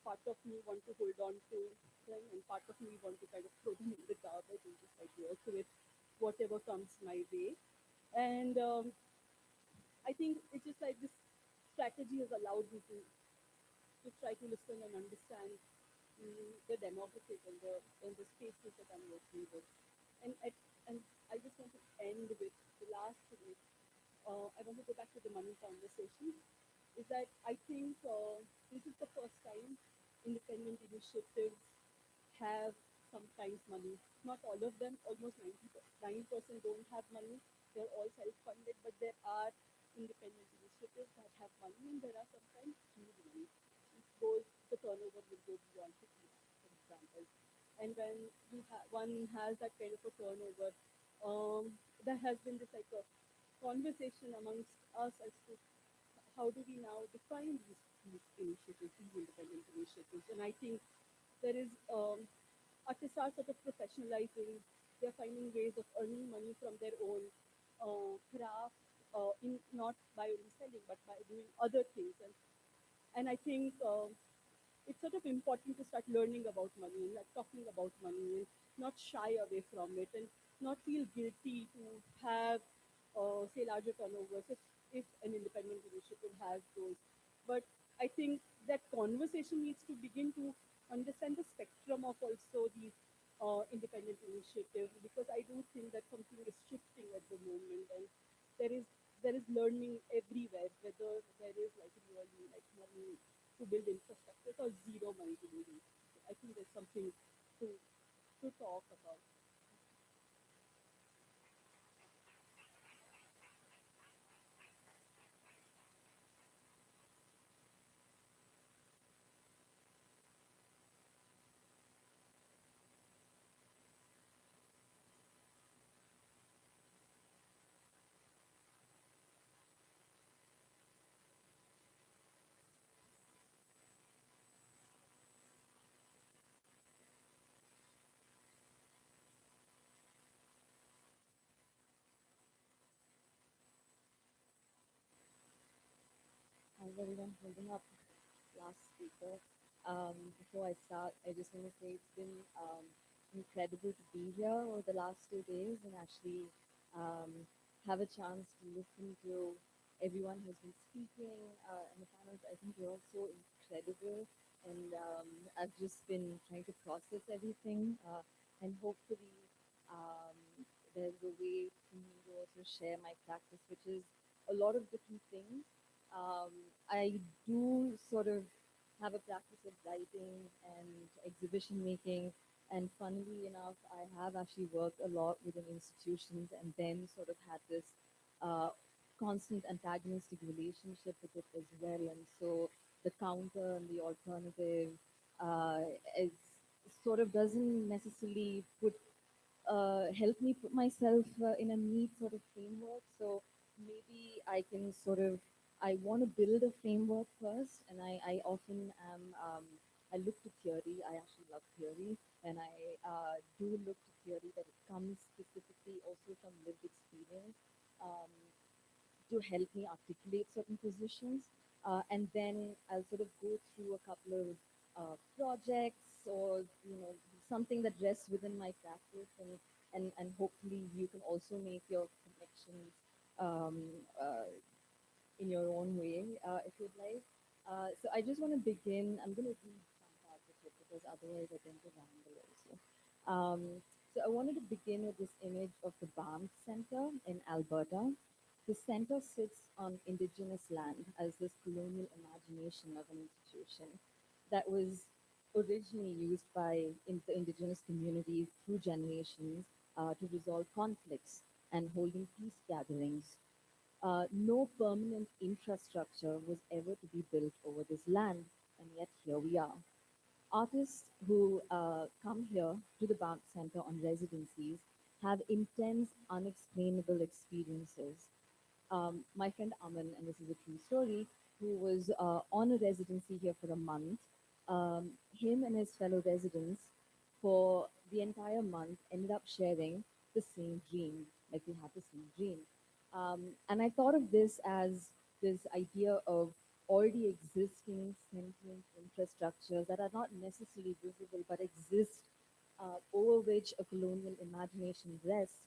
Part of me want to hold on to them, and part of me want to kind of throw them in the garbage and just like work with whatever comes my way. And I think it's just like this strategy has allowed me to try to listen and understand the demographic and the spaces that I'm working with. And and I just want to end with the last thing. I want to go back to the money conversation. Is that I think this is the first time independent initiatives have sometimes money. Not all of them, almost 99% don't have money. They're all self-funded, but there are independent initiatives that have money, and there are sometimes huge money. The turnover will go beyond 50 lakhs, for example. And when one has that kind of a turnover, there has been this like a conversation amongst us as to how do we now define these initiatives, these independent initiatives. And I think there is artists are sort of professionalizing. They're finding ways of earning money from their own craft, in not by only selling but by doing other things. And I think it's sort of important to start learning about money and like talking about money and not shy away from it and not feel guilty to have say larger turnovers if an independent initiative has those. But I think that conversation needs to begin to understand the spectrum of also these independent initiatives, because I do think that something is shifting at the moment, and there is there is learning everywhere, whether there is like really like money to build infrastructure or zero money to build infrastructure. I think there's something to talk about. everyone holding up last speaker. Before I start, I just want to say it's been incredible to be here over the last 2 days and actually um, have a chance to listen to everyone who's been speaking and the panels. I think you're all so incredible, and I've just been trying to process everything, and hopefully um, there's a way for me to also share my practice, which is a lot of different things. um, I do sort of have a practice of writing and exhibition making. And funnily enough, I have actually worked a lot within institutions and then sort of had this uh, constant antagonistic relationship with it as well. And so the counter and the alternative uh, is sort of doesn't necessarily help me put myself in a neat sort of framework. So maybe I can sort of, I want to build a framework first, and I often am, I look to theory. I actually love theory, and I do look to theory that it comes specifically also from lived experience. Um, to help me articulate certain positions. And then I'll sort of go through a couple of projects or something that rests within my practice, and hopefully you can also make your connections um, uh, in your own way, if you'd like. So I just want to begin. I'm going to read some parts of it because otherwise I tend to ramble also. Um, so I wanted to begin with this image of the Banff Center in Alberta. The center sits on indigenous land as this colonial imagination of an institution that was originally used by the indigenous communities through generations to resolve conflicts and holding peace gatherings. No permanent infrastructure was ever to be built over this land, and yet here we are. Artists who come here to the Banff Center on residencies have intense, unexplainable experiences. My friend Aman, and this is a true story, who was on a residency here for a month, him and his fellow residents for the entire month ended up sharing the same dream, like they had the same dream. And I thought of this as this idea of already existing sentient infrastructures that are not necessarily visible but exist, over which a colonial imagination rests.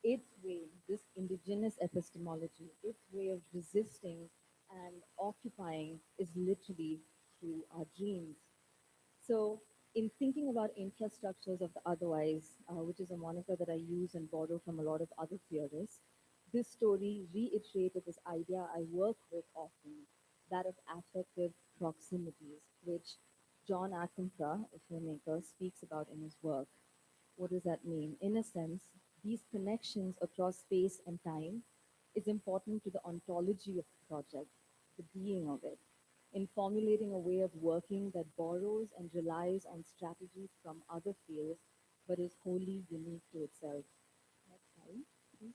Its way, this indigenous epistemology, its way of resisting and occupying is literally through our dreams. So, in thinking about infrastructures of the otherwise, which is a moniker that I use and borrow from a lot of other theorists, this story reiterated this idea I work with often, that of affective proximities, which John Akentra, a filmmaker, speaks about in his work. What does that mean? In a sense, these connections across space and time is important to the ontology of the project, the being of it, in formulating a way of working that borrows and relies on strategies from other fields but is wholly unique to itself. Next slide, please.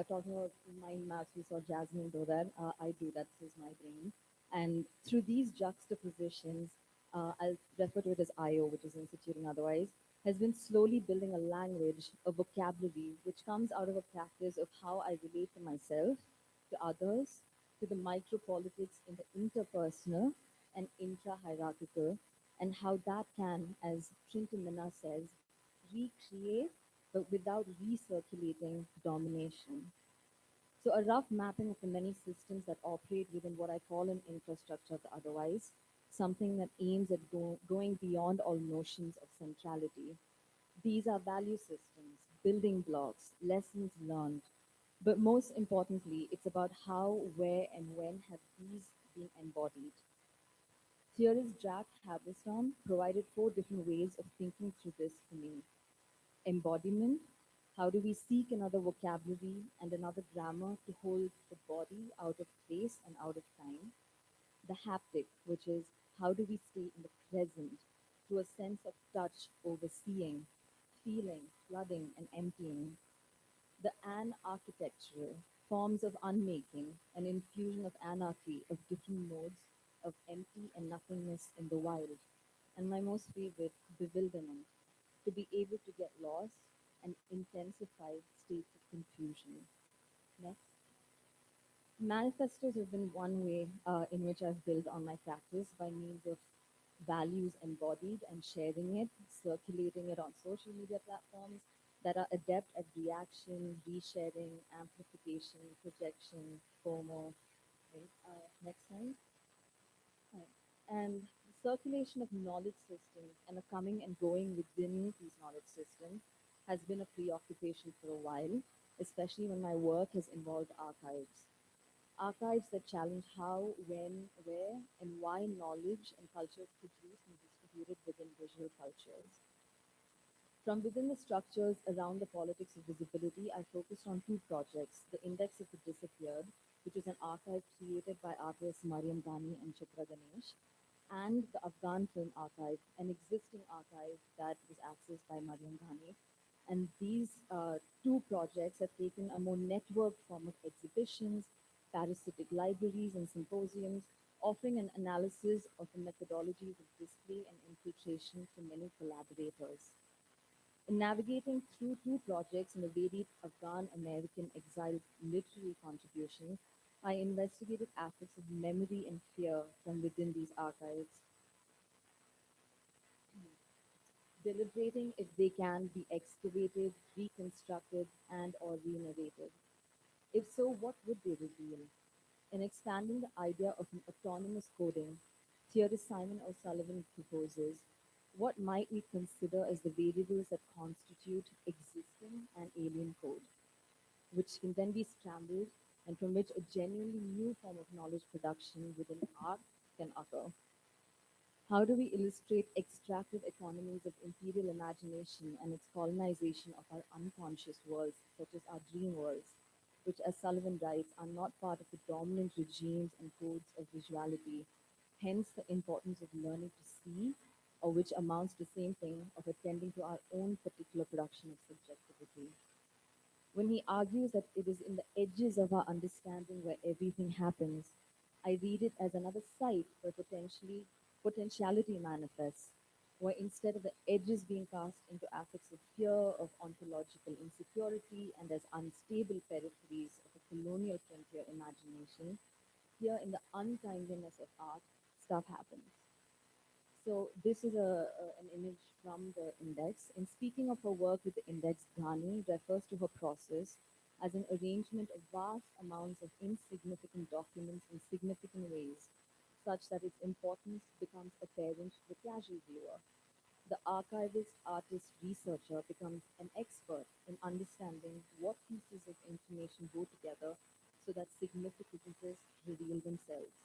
Talking about mind maps, we saw Jasmine do that. I do that, this is my brain. And through these juxtapositions, I'll refer to it as IO, which is instituting otherwise, has been slowly building a language, a vocabulary, which comes out of a practice of how I relate to myself, to others, to the micropolitics in the interpersonal and intra-hierarchical, and how that can, as Trintamina says, recreate but without recirculating domination. So a rough mapping of the many systems that operate within what I call an infrastructure of the otherwise, something that aims at going beyond all notions of centrality. These are value systems, building blocks, lessons learned. But most importantly, it's about how, where, and when have these been embodied. Theorist Jack Haberstam provided four different ways of thinking through this for me. Embodiment. How do we seek another vocabulary and another grammar to hold the body out of place and out of time? The haptic, which is how do we stay in the present through a sense of touch over seeing, feeling, flooding, and emptying? The an-architectural, forms of unmaking, an infusion of anarchy, of different modes of empty and nothingness in the wild. And my most favorite, bewilderment, to be able to get lost and intensify states of confusion. Next. Manifestos have been one way in which I've built on my practice by means of values embodied and sharing it, circulating it on social media platforms that are adept at reaction, resharing, amplification, projection, FOMO. Right? Next slide. Right. And the circulation of knowledge systems and the coming and going within these knowledge systems has been a preoccupation for a while, especially when my work has involved archives. Archives that challenge how, when, where, and why knowledge and culture is produced and distributed within visual cultures. From within the structures around the politics of visibility, I focused on two projects: the Index of the Disappeared, which is an archive created by artists Mariam Ghani and Chitra Ganesh, and the Afghan Film Archive, an existing archive that was accessed by Mariam Ghani. And these two projects have taken a more networked form of exhibitions, parasitic libraries, and symposiums, offering an analysis of the methodologies of display and infiltration to many collaborators. In navigating through two projects and the varied Afghan American exiled literary contributions, I investigated aspects of memory and fear from within these archives, deliberating if they can be excavated, reconstructed, and or re-narrated. If so, what would they reveal? In expanding the idea of an autonomous coding, theorist Simon O'Sullivan proposes, what might we consider as the variables that constitute existing and alien code, which can then be scrambled and from which a genuinely new form of knowledge production within art can occur? How do we illustrate extractive economies of imperial imagination and its colonization of our unconscious worlds, such as our dream worlds, which, as Sullivan writes, are not part of the dominant regimes and codes of visuality? Hence, the importance of learning to see, or which amounts to the same thing of attending to our own particular production of subjectivity. When he argues that it is in the edges of our understanding where everything happens, I read it as another site where potentiality manifests, where instead of the edges being cast into affects of fear, of ontological insecurity, and as unstable peripheries of a colonial frontier imagination, here in the untimeliness of art, stuff happens. So this is an image from the index. In speaking of her work with the index, Ghani refers to her process as an arrangement of vast amounts of insignificant documents in significant ways, such that its importance becomes apparent to the casual viewer. The archivist, artist, researcher becomes an expert in understanding what pieces of information go together so that significances reveal themselves,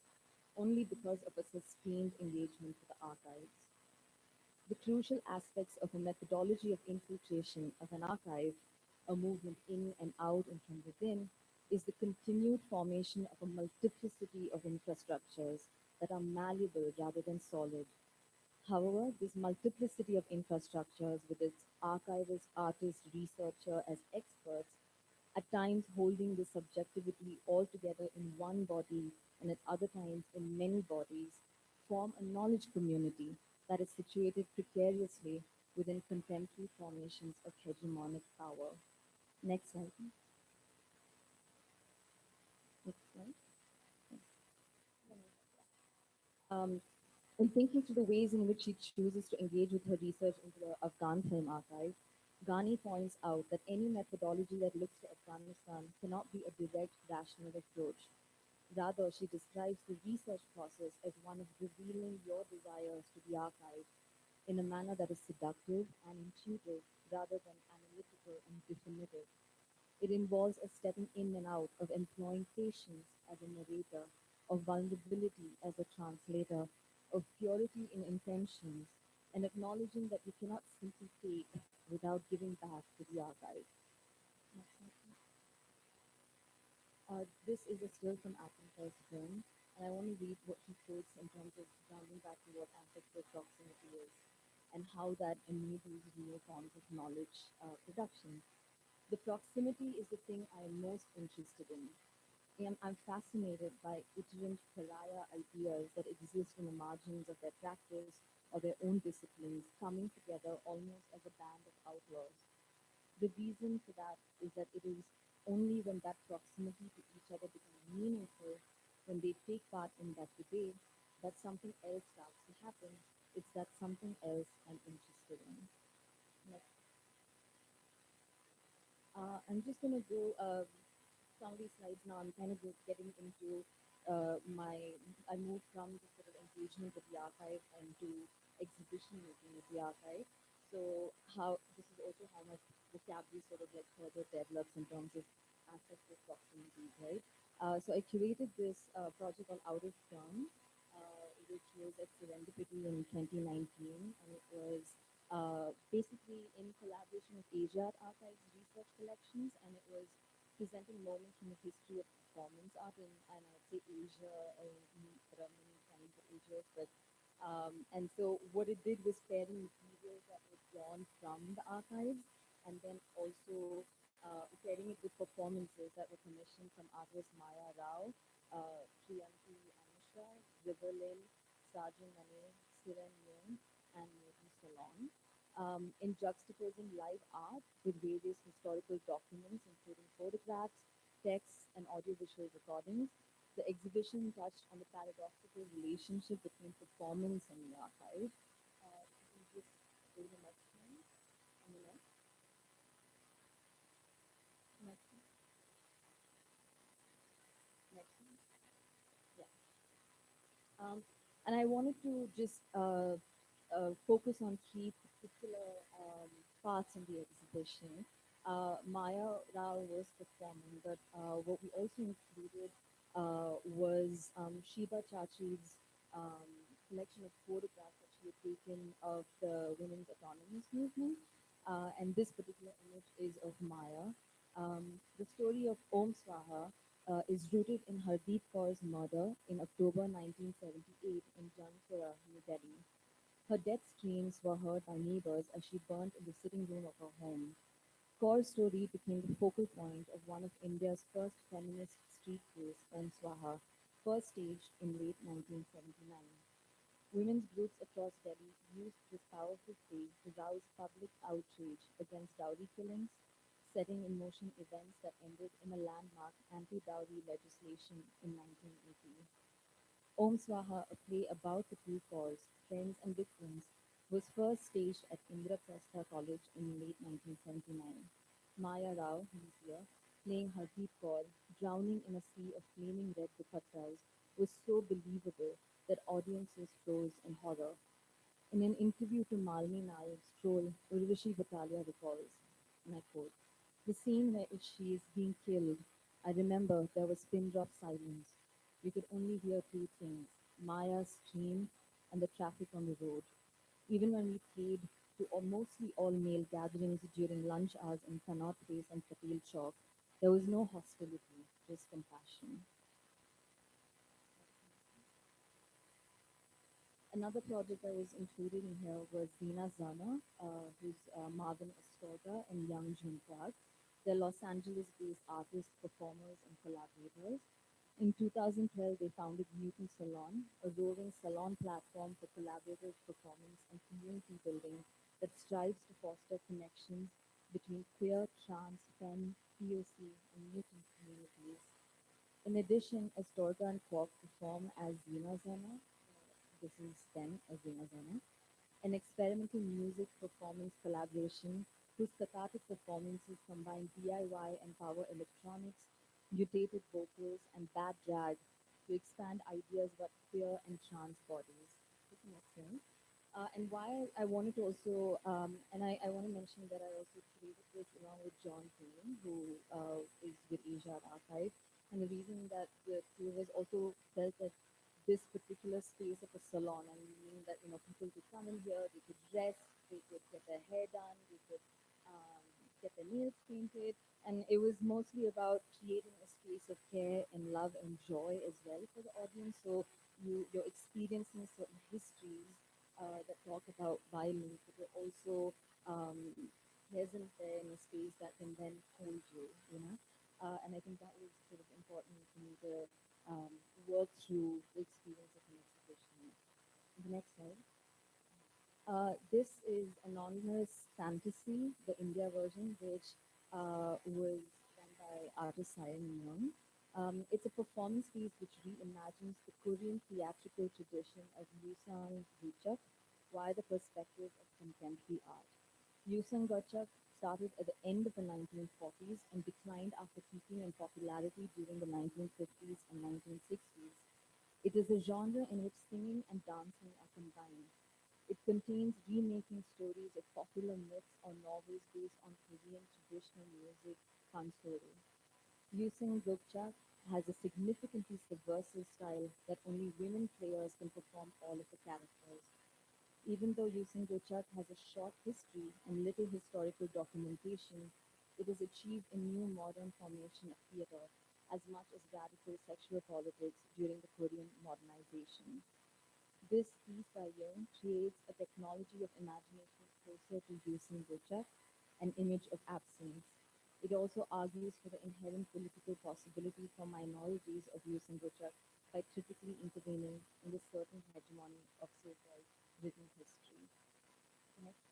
only because of a sustained engagement with the archives. The crucial aspects of a methodology of infiltration of an archive, a movement in and out and from within, is the continued formation of a multiplicity of infrastructures that are malleable rather than solid. However, this multiplicity of infrastructures, with its archivist, artist, researcher as experts, at times holding the subjectivity all together in one body and at other times in many bodies, form a knowledge community that is situated precariously within contemporary formations of hegemonic power. Next slide. Please. Next slide. Um, in thinking through the ways in which she chooses to engage with her research into the Afghan film archive, Ghani points out that any methodology that looks to Afghanistan cannot be a direct, rational approach. Rather, she describes the research process as one of revealing your desires to the archive in a manner that is seductive and intuitive rather than analytical and definitive. It involves a stepping in and out, of employing patience as a narrator, of vulnerability as a translator, of purity in intentions, and acknowledging that you cannot simply take without giving back to the archive. Next slide, please. This is a still from Attenborough's film, and I want to read what he quotes in terms of grounding back to what affective proximity is and how that enables new forms of knowledge production. The proximity is the thing I am most interested in. I'm fascinated by iterant pariah ideas that exist in the margins of their practice or their own disciplines, coming together almost as a band of outlaws. The reason for that is that it is only when that proximity to each other becomes meaningful, when they take part in that debate, that something else starts to happen. It's that something else I'm interested in. Next. I'm just going to go some of these slides now. I'm kind of getting into my, I moved from the sort of engagement with the archive and to exhibition making with the archive. So how, this is also how my vocabulary sort of like further develops in terms of aspects of proximity, right? So I curated this project called Out of Turn, which was at Serendipity in 2019, and it was basically in collaboration with Asia Archives Research Collections, and it was presenting moments from the history of performance art and I'd say Asia, there are many kinds of Asia, but and so what it did was pairing materials that were drawn from the archives and then also pairing it with performances that were commissioned from artists Maya Rao, Priyanti Anushka, Riverlin, Sajin Mane, Siren Moon, and Mohan Salon. In juxtaposing live art with various historical documents, including photographs, texts, and audiovisual recordings, the exhibition touched on the paradoxical relationship between performance and the archive. If you can just go to the next one, on the next one, next one. Yeah. And I wanted to just focus on three particular parts in the exhibition. Maya Rao was performing, but what we also included was Shiba Chachi's um, collection of photographs that she had taken of the women's autonomous movement. And this particular image is of Maya. The story of Om Swaha is rooted in Hardeep Kaur's murder in October 1978 in Janpura, New Delhi. Her death screams were heard by neighbors as she burnt in the sitting room of her home. Kaur's story became the focal point of one of India's first feminist street plays, Om Swaha, first staged in late 1979. Women's groups across Delhi used this powerful play to rouse public outrage against dowry killings, setting in motion events that ended in a landmark anti-dowry legislation in 1980. Om Swaha, a play about the two cause, friends and victims, was first staged at Indraprastha College in late 1979. Maya Rao, who is here, playing Hardeep Kaur, drowning in a sea of flaming red dupattas, was so believable that audiences froze in horror. In an interview to Malmi Nayak's troll, Urvashi Bhattalia recalls, and I quote, "The scene where she is being killed, I remember there was pin drop silence. We could only hear two things, Maya's scream and the traffic on the road. Even when we played to mostly all male gatherings during lunch hours in Connaught Place and Patel Chowk, there was no hostility, just compassion." Another project that was included in here was Dina Zana, who's Marvin Astorga and Young June Park. They're Los Angeles-based artists, performers, and collaborators. In 2012, they founded Mutant Salon, a roving salon platform for collaborative performance and community building that strives to foster connections between queer, trans, femme, POC, and mutant communities. In addition, Astorga and Kwok perform as Zena Zena, this is them as Zena Zena, an experimental music performance collaboration whose cathartic performances combine DIY and power electronics, mutated vocals, and bad drag to expand ideas about queer and trans bodies. This makes sense. And why I wanted to also, and I want to mention that I also created this along with John Payne, who is with Asia Archive. And the reason that the two of us also felt that this particular space of a salon, and meaning that people could come in here, they could dress, they could get their hair done, they could um, get their nails painted, and it was mostly about creating a space of care and love and joy as well for the audience. So you're experiencing certain histories that talk about violence, but you're also present there in a space that can then hold you. And I think that was sort of important for me to um, work through the experience of an exhibition. The next slide. This is Anonymous Fantasy, the India version, which was done by artist Sayan Young. It's a performance piece which reimagines the Korean theatrical tradition of Yusang Guchak via the perspective of contemporary art. Yusang Guchak started at the end of the 1940s and declined after peaking in popularity during the 1950s and 1960s. It is a genre in which singing and dancing are combined. It contains remaking stories of popular myths or novels based on Korean traditional music, Kansori. Using Gupchak has a significantly subversive style that only women players can perform all of the characters. Even though using Gupchak has a short history and little historical documentation, it has achieved a new modern formation of theatre as much as radical sexual politics during the Korean modernization. This piece by Jung creates a technology of imagination closer to using Bochak, an image of absence. It also argues for the inherent political possibility for minorities of using Bochak by critically intervening in the certain hegemony of so-called written history. Next,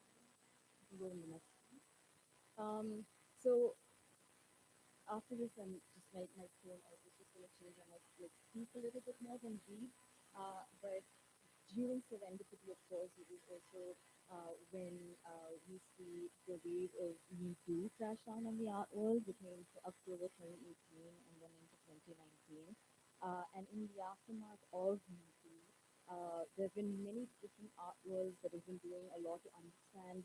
you can go to the next one. So after this, I'm just my tone. I was just going to change. I might like speak a little bit more than read, but during serendipity, of course, it is also when we see the wave of Me Too crash down on the art world between October 2018 and then into 2019. And in the aftermath of Me Too, there have been many different art worlds that have been doing a lot to understand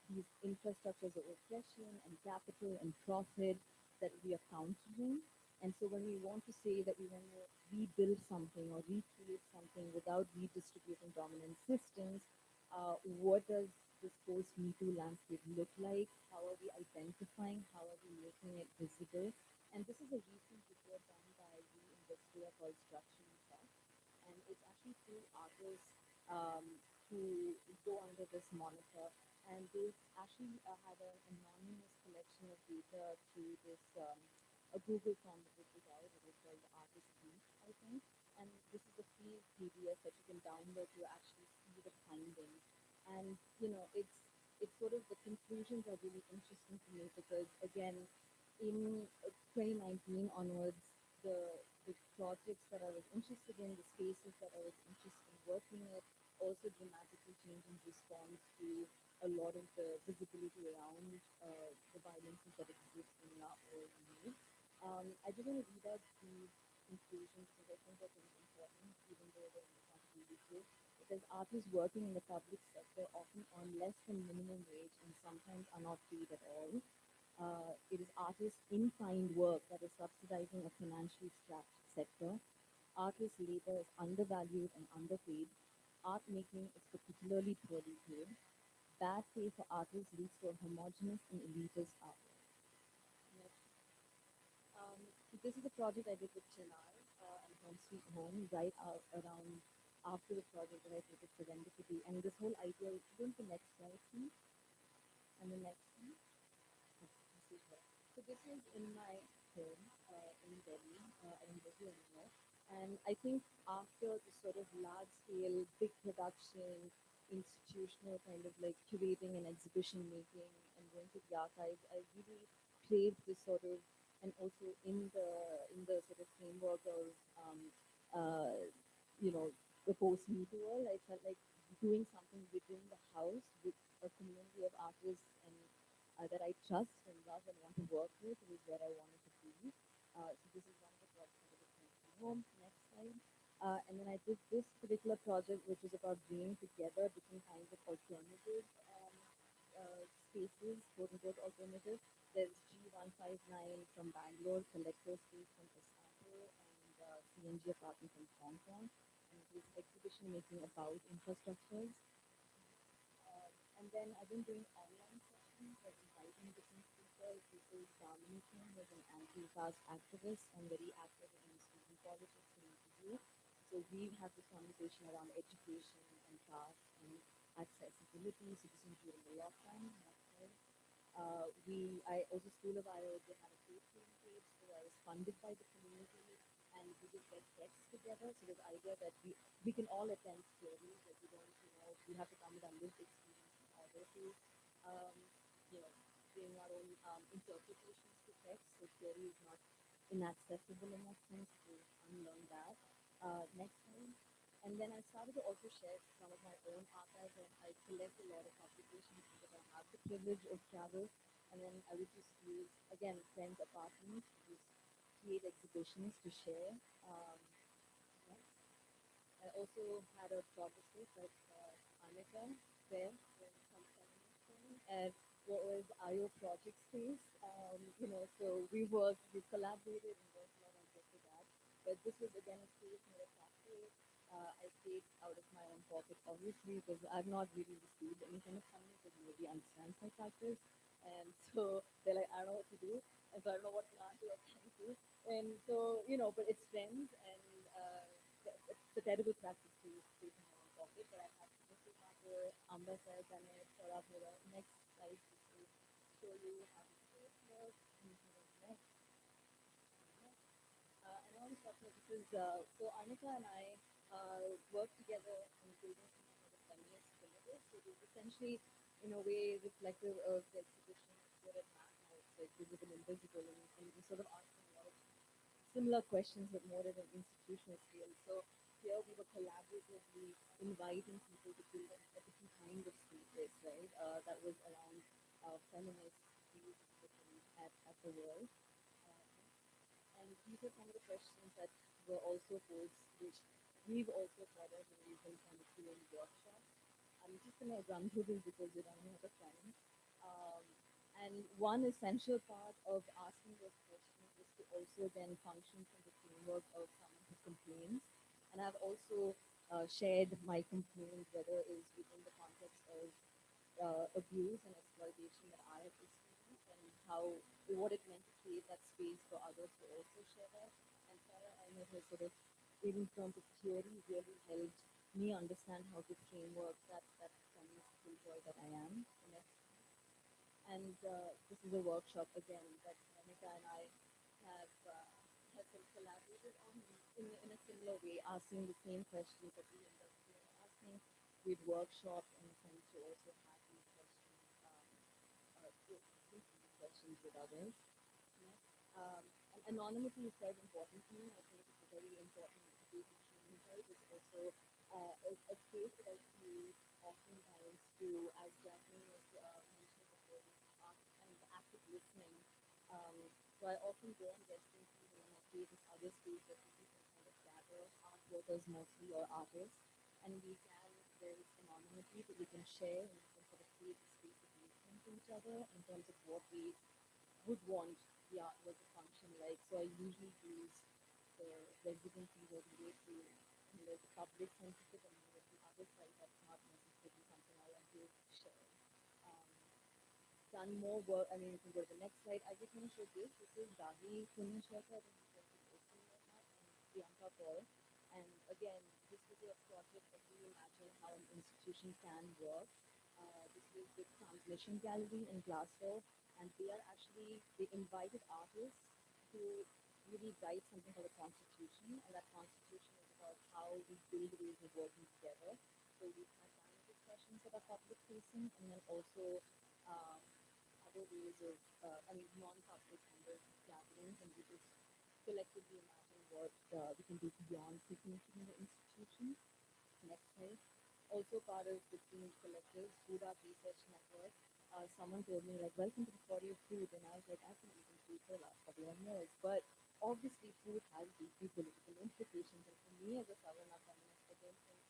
these infrastructures of oppression and capital and profit that we are countering. And so when we want to say that we want to rebuild something or recreate something without redistributing dominant systems, what does this post-Me Too landscape look like? How are we identifying? How are we making it visible? And this is a recent report done by Investoria called Structure and Trust. And it's actually two artists who go under this monitor. And they've actually had an anonymous collection of data through this a Google form that they put out. It is called the Artist Brief, I think. And this is a free PDF that you can download to actually see the findings. And it's sort of the conclusions are really interesting to me because again, in 2019 onwards, the the projects that I was interested in, the spaces that I was interested in working with, also dramatically changed in response to a lot of the visibility around the violences that exist in our old youth. I just want to read out these conclusions because I think they're pretty important, even though they're not really good. It says artists working in the public sector often earn less than minimum wage and sometimes are not paid at all. It is artists in kind work that is subsidizing a financially strapped sector. Artist labor is undervalued and underpaid. Art making is particularly poorly paid. Bad pay for artists leads to a homogeneous and elitist art. Next. So this is a project I did with Chinar and Home Sweet Home right out around after the project that I did with Serendipity. And this whole idea, go to the next slide, please, and the next one. This is here. So this is in my home in Delhi. I don't live here anymore. And I think after the sort of large scale, big production, institutional kind of like curating and exhibition making and going to the archives, I really craved this sort of, and also in the sort of framework of uh, you know the post Me Too world, I felt like doing something within the house with a community of artists and that I trust and love and want to work with was where I wanted to be. So this is one of the projects I did at home. Next slide. And then I did this particular project, which is about bringing together different kinds of alternative spaces, quote unquote alternative. There's G159 from Bangalore, Collector Space from Istanbul, and CNG Apartment from Hong Kong. And it was exhibition making about infrastructures. And then I've been doing online sessions, like inviting different speakers. This is Dominican, who's an anti-caste activist and very active in student politics in EU. So we have this conversation around education and caste and accessibility. So this is during the lockdown. Next slide. I also School of IO, they had a Patreon page, so I was funded by the community, and we just get texts together. So this idea that we can all attend stories, that we don't, we have to come with our lived experience in order to, um, you know, bring our own interpretations to text. So theory is not inaccessible in that sense to unlearn that. Next time. And then I started to also share some of my own archives, and I collect a lot of publications because I have the privilege of travel. And then I would just use, again, friends' apartments to just create exhibitions to share. Yeah. I also had a project space like Anika there in some feminist thing, and what was IO project space. So we collaborated and worked a lot on just that. But this was again a space made of cafe. I paid out of my own pocket, obviously, because I've not really received any kind of funding because nobody understands my practice. And so they're like, I don't know what to do. And so I don't know what plant to apply to. And so, but it's friends and it's a terrible practice to take in my own pocket, but I have to just remember Amba says and Saurabh Mira. Next slide just to show you how the space works. And you can go next. Next. And I want to talk about this is so Arnika and I work together in building something called the Feminist syllabus. So it is essentially, in a way, reflective of the exhibition here at MAC. Now it's like visible, invisible, and we sort of asking a lot of similar questions, but more at an institutional scale. So here we were collaboratively inviting people to build a different kind of spaces, right? That was around feminist views at the world. Uh, and these are some of the questions that were also posed, which we've also thought of when we've been kind of doing workshops. I'm just going to run through this because we're running out of time. Um, and one essential part of asking those questions is to also then function from the framework of someone who complains. And I've also shared my complaint, whether it is within the context of abuse and exploitation that I have experienced, and how what it meant to create that space for others to also share that. And Sarah, I know her sort of in terms of theory really helped me understand how to framework that feminist killjoy that I am. The next and this is a workshop again that Monica and I have sort of collaborated on in a similar way, asking the same questions that we ended up asking. We'd workshop in a sense to also have these questions, think these questions with others. Yeah. And anonymity is quite important to me. I think it's a very important space of human rights. It's also a space that I feel oftentimes to, as Jasmine was mentioning before, this and active listening. So I often go on residencies and then I create this other space where people can kind of gather, art workers mostly or artists, and there is anonymity that we can share and we can sort of create a space of listening to each other in terms of what we would want the artwork to function like. So I usually use the residency where we way to, there's a public sensitive and there's the other side that's not necessarily something I want to share. Um, Done more work, I mean, you can go to the next slide. I just want to show this. This is Dahi Kunishwaka, I think he's working also right now, and Priyanka Paul. And again, this was a project of reimagining how an institution can work. This was the Transmission Gallery in Glasgow, and they invited artists to really write something called a constitution, and that constitution is about how we build ways of working together. So we've had panel discussions that are public facing, and then also um, other ways of, non-public kind of gatherings, and we just collectively imagine what we can do beyond signature in the institution. Next slide. Also part of the Team Collective's Food Art Research Network, someone told me like, welcome to the story of food. And I was like, I've been eating food for the last couple of years. But obviously food has deeply political implications. And for me as a Southerner feminist, I don't think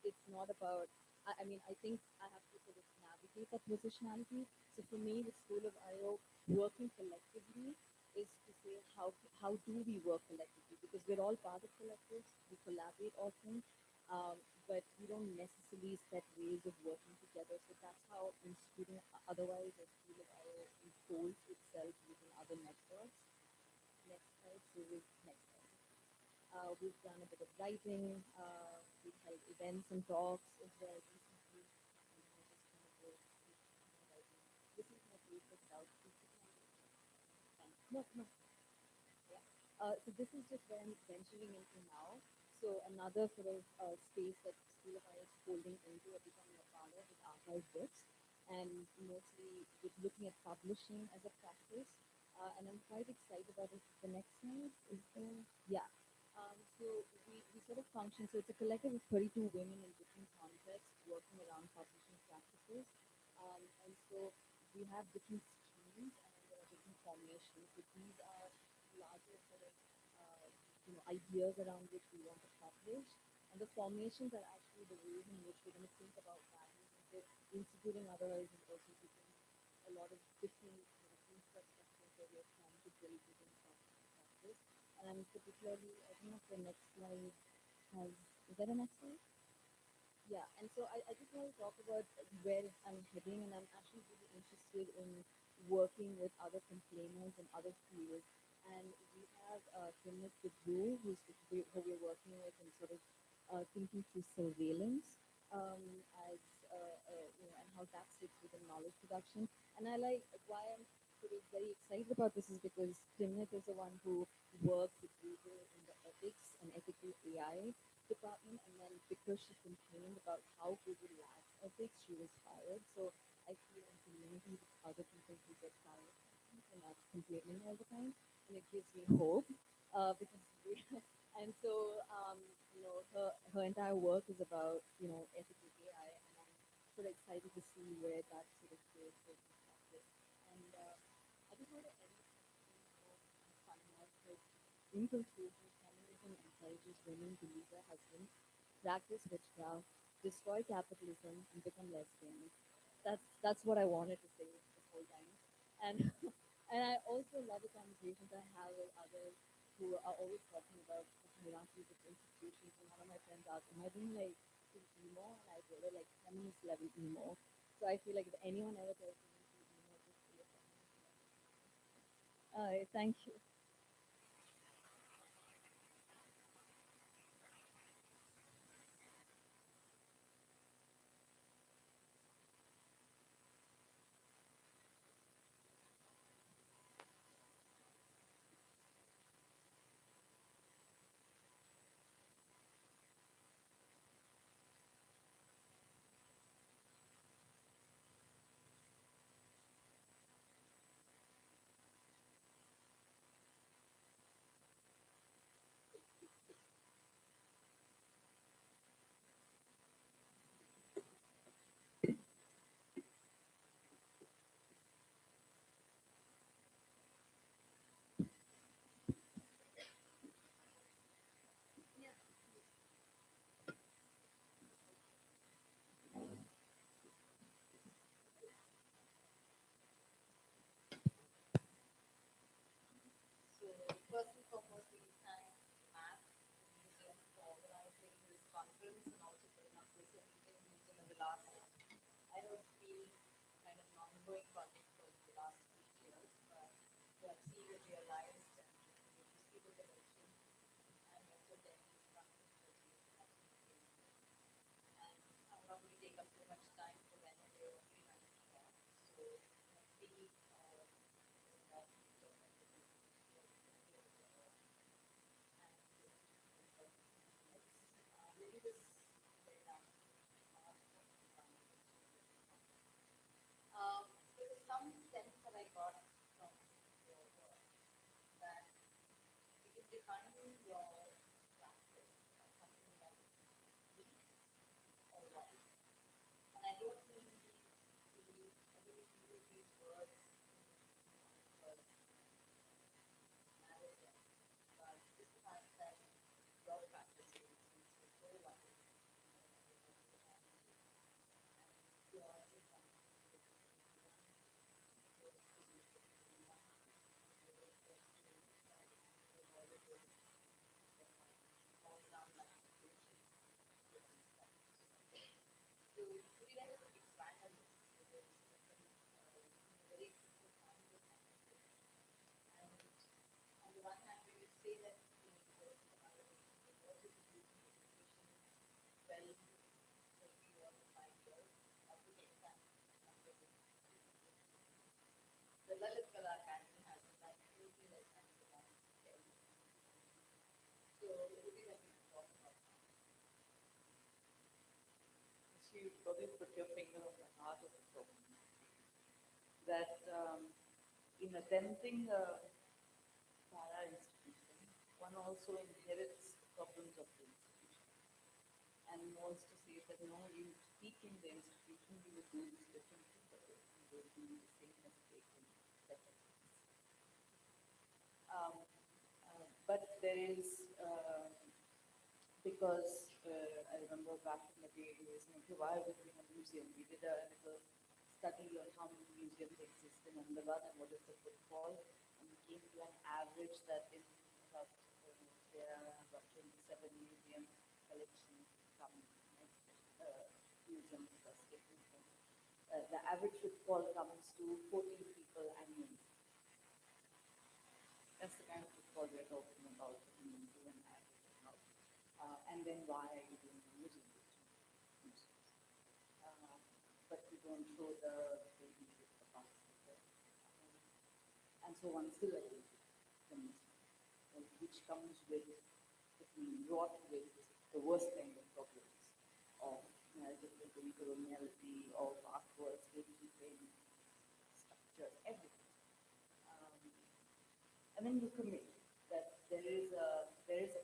it's not about, I think I have to sort of navigate that positionality. So for me, the School of IO working collectively is to say how do we work collectively, because we're all part of collectives, we collaborate often, but we don't necessarily set ways of working together. So that's how instituting otherwise a School of IO enfolds itself within other networks. Next slide, so next slide. We've done a bit of writing, we've held events and talks as well recently. And I just kind of go writing. This is my paper without speaking. No, no. Yeah. So this is just where I'm venturing into now. So another sort of space that School of Art is folding into or becoming a part of is archive books, and mostly with looking at publishing as a practice. And I'm quite quite excited about it. The next slide is there. Yeah. So we sort of function. So it's a collective of 32 women in different contexts working around publishing practices. And so we have different streams and there are different formations. So these are larger sort of ideas around which we want to publish. And the formations are actually the ways in which we're going to think about values. And so instituting otherwise is also taking a lot of different sort of infrastructures that we're trying to build within publishing practice. And I'm particularly, I don't know if the next slide has, is that a next slide? Yeah, and so I just want to talk about where I'm heading, and I'm actually really interested in working with other complainers in other fields. And we have Feminist with Drew, who we're working with and sort of thinking through surveillance as and how that sits within knowledge production. And I like why I'm sort of very excited about this is because Timnit is the one who worked with Google in the ethics and ethical AI department, and then because she complained about how Google lacks ethics, she was fired. So I feel in community with other people who get fired and not complaining all the time, and it gives me hope because and so her entire work is about ethical AI, and I'm sort of excited to see where that sort of goes with this practice. And I just want to end with something fun out because in conclusion, feminism encourages women to leave their husbands, practice witchcraft, destroy capitalism, and become lesbians. That's what I wanted to say this whole time. And and I also love the conversations I have with others who are always talking about the hierarchies of institutions. And one of my friends asked, "Am I being like too emo?" And I told her like feminist level emo. So I feel like if anyone ever tells me I'm too emo, just be a feminist level emo. Thank you. So first and foremost, we thank Matt and Museum for organizing this conference and also putting up this amazing meeting in the last, I know it's been kind of an ongoing project for the last 8 years, but yeah, seeing it realized and you see the connection and also attending this conference has been absolutely amazing. And I'm not going to take up too much time for when we're only running short. So next week, is that maybe this very last part of the conversation will be fun. There was some sense that I got from your work that you can define your practice as something that is weak or right. And I don't mean I don't use these words because narrow them, but just the fact that your practice is so wonderful and you are just something that all around life situations. So would you like to expand on this? Because I think very profound with my message. And on the one hand, we would say that you work with other people, but also to do some education well maybe 4 to 5 years. At the same time, something the Lalit Kala Academy has is absolutely like hands on everything. So would you like to talk about that? You probably put your finger on the heart of the problem. That in attempting one also inherits the problems of the institution and wants to say that no, you speak in the institution, you will do this differently, but you will do the same mistake in better things. Um, but there is, because I remember back in the day, we was saying, okay, why are we doing a museum? We did a little study on how many museums exist in Ahmedabad and what is the footfall, and we came to an average that in about there are about 27 museum collections come museums plus state museums. The average footfall comes to 14 people annually. That's the kind of footfall we're talking about to an average of now. And then why are you doing a museum? Uh, but we don't show the babies with the basket. And so one still agrees which comes with, if we wrought with the worst kind of problems of different coloniality, of artworks, gatekeeping, structures, everything. Um, and then you commit that there is a faith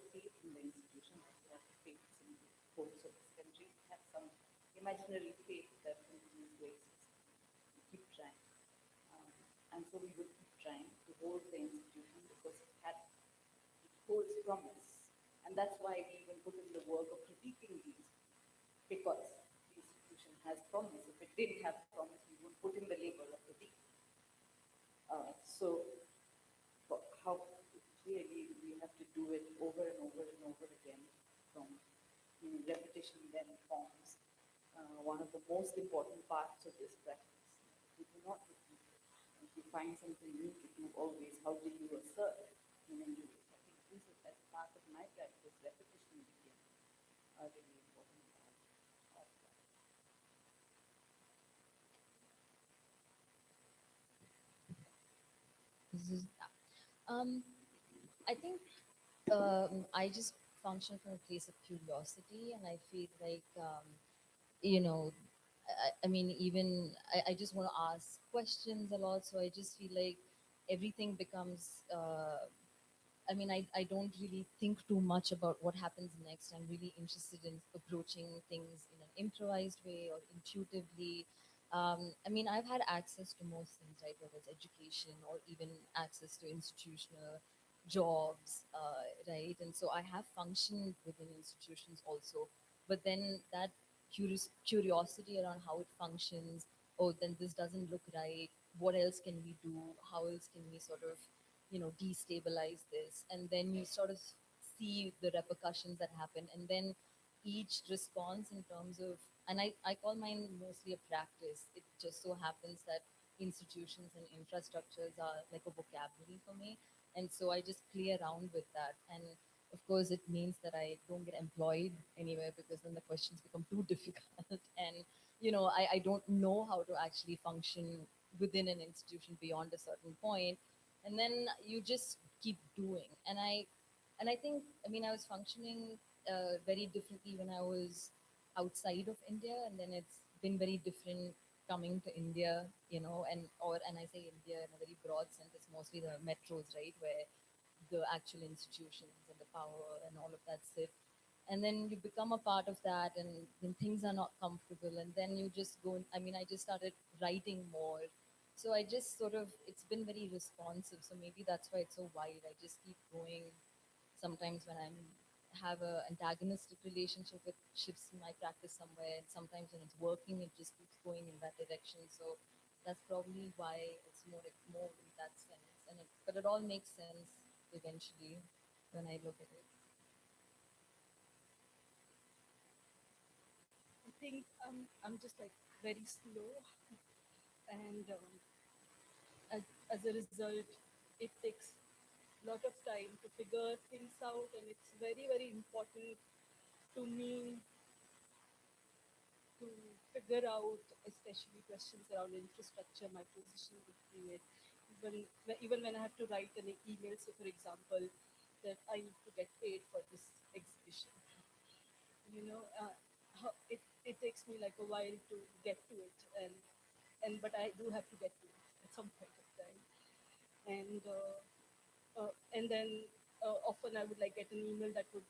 in the institution, that you have faith in the courts of this country, have some imaginary faith that continues to exist. You keep trying. Um, and so we would keep trying to hold the institution because it holds promise. And that's why we even put in the work of critiquing the institution, because the institution has promise. If it didn't have promise, we would put in the label of critique. So how clearly we have to do it over and over and over again from repetition then forms one of the most important parts of this practice. If you do not repeat it, if you find something new to do always, how do you assert in a new way? I think this is as part of my practice, repetition became a really important part of that. This is, um, I think I just function from a place of curiosity, and I feel like you know, I mean, even I just want to ask questions a lot, so I just feel like everything becomes. I mean, I don't really think too much about what happens next. I'm really interested in approaching things in an improvised way or intuitively. I mean, I've had access to most things, right? Whether it's education or even access to institutional jobs, right? And so I have functioned within institutions also. But then that curiosity around how it functions, oh, then this doesn't look right. What else can we do? How else can we sort of destabilize this, and then you sort of see the repercussions that happen, and then each response in terms of, and I call mine mostly a practice. It just so happens that institutions and infrastructures are like a vocabulary for me, and so I just play around with that. And of course it means that I don't get employed anywhere, because then the questions become too difficult and I don't know how to actually function within an institution beyond a certain point, and then you just keep doing. And I think, I mean, I was functioning very differently when I was outside of India, and then it's been very different coming to India, and I say India in a very broad sense. It's mostly the metros, right, where the actual institutions and the power and all of that sit. And then you become a part of that, and then things are not comfortable, and then you just go. I mean, I just started writing more, so I just sort of, it's been very responsive. So maybe that's why it's so wide. I just keep going. Sometimes when I'm have a antagonistic relationship, it shifts my practice somewhere. And sometimes when it's working, it just keeps going in that direction. So that's probably why it's more in that sense. But it all makes sense eventually when I look at it. I think I'm just like very slow, and as a result, it takes a lot of time to figure things out, and it's very, very important to me to figure out, especially questions around infrastructure, my position between it. Even when I have to write an email, so for example, that I need to get paid for this exhibition, it takes me like a while to get to it, but I do have to get to it at some point of time, and then often I would like get an email that would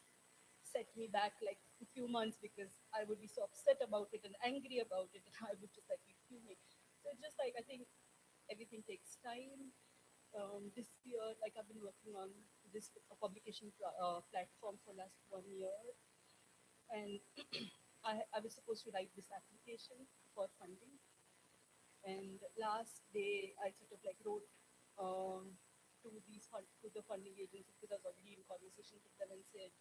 set me back like a few months because I would be so upset about it and angry about it, and I would just like be fuming. So it's just like I think everything takes time. This year, like I've been working on this publication platform for last 1 year, and I was supposed to write this application for funding. And last day, I sort of like wrote to to the funding agency because I was already in conversation with them and said,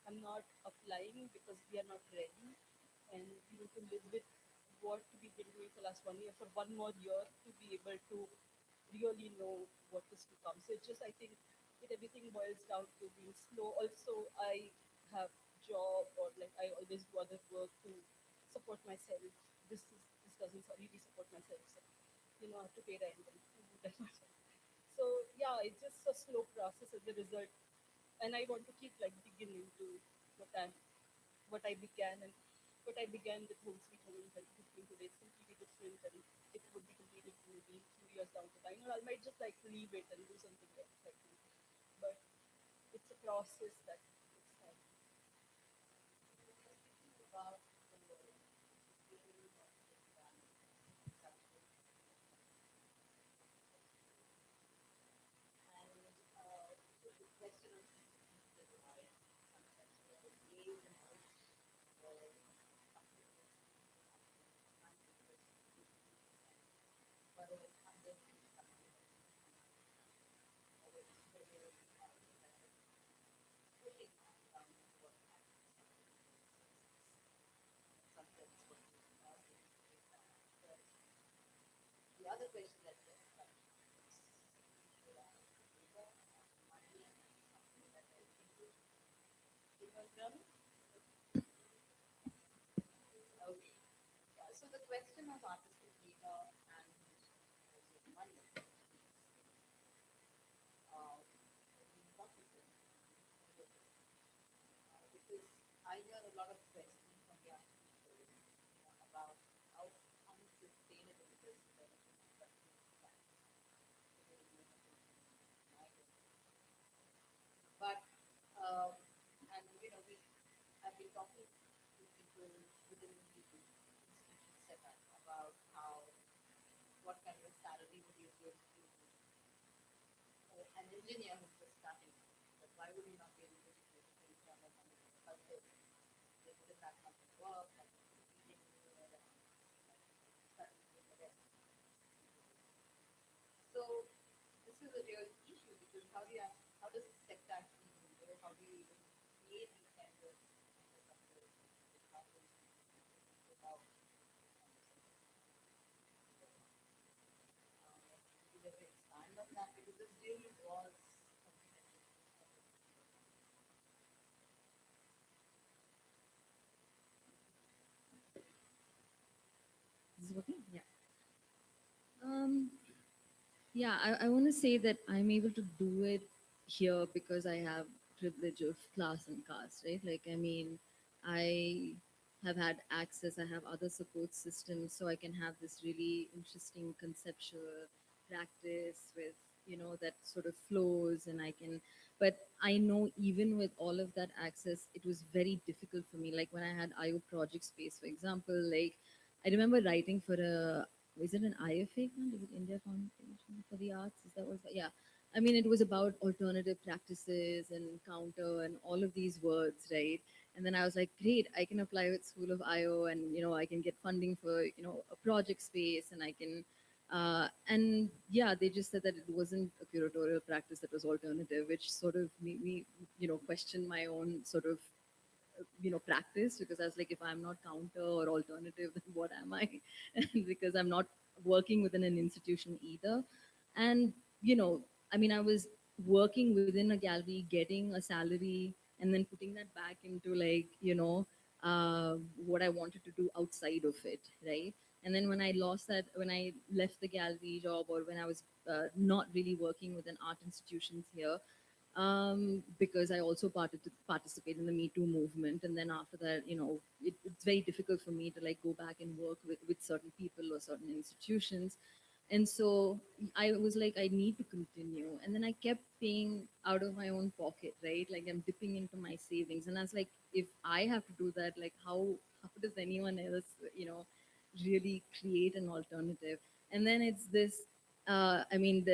I'm not applying because we are not ready, and we need to live with what we've been doing for last 1 year for one more year to be able to really know what is to come. So it's just I think everything boils down to being slow. Also, I have job or like I always do other work to support myself. This doesn't really support myself. So I have to pay rent and food and whatever. So yeah, it's just a slow process as a result, and I want to keep like digging into what I what I began and what I began with Home Sweet Home in 2015 today. It's completely different, and it would be completely different maybe 2 years down the line, or I might just like leave it and do something else. I think, but it's a process that takes time. About the experience of this subject and so the question of the divide, sometimes the ways in which the public whether it comes into something or it's really kind of pushing us down what happens sometimes what we but the other question that like money and something that I think it was done. Okay. Yeah. So the question of artistic labor and also money uh, what is it? Because I hear a lot of questions from young people about how unsustainable it is for them to construct plans. But and I've been talking to people within the institution setup about how what kind of salary would you give to an engineer who's just starting out? But why would you not be able to give the same term as somebody in culture? They wouldn't have much work, like competing engineer and like studying doing the rest. So this is a real issue because how does the sector actually grow? How do you even create these kinds of infrastructures without without would you ever expand on that? Because this really was something that was Is this working? Yeah. Um, yeah, I want to say that I'm able to do it here because I have privilege of class and caste, right? Like, I mean, I have had access, I have other support systems, so I can have this really interesting conceptual practice with, that sort of flows, and I can, but I know even with all of that access, it was very difficult for me. Like when I had IO project space, for example, like I remember writing for a is it an IFA fund? Is it India Foundation for the Arts? Is that what? Yeah. I mean, it was about alternative practices and counter and all of these words, right? And then I was like, great, I can apply with School of IO, and I can get funding for a project space, and I can. And yeah, they just said that it wasn't a curatorial practice that was alternative, which sort of made me, question my own sort of practice, because I was like, if I'm not counter or alternative, then what am I? Because I'm not working within an institution either. And I mean, I was working within a gallery, getting a salary, and then putting that back into like what I wanted to do outside of it, right? And then when I lost that, when I left the gallery job, or when I was not really working within art institutions here, because I also participate in the Me Too movement. And then after that, it's very difficult for me to like go back and work with certain people or certain institutions. And so I was like, I need to continue. And then I kept paying out of my own pocket, right? Like I'm dipping into my savings. And I was like, if I have to do that, like how does anyone else, really create an alternative? And then it's this, I mean,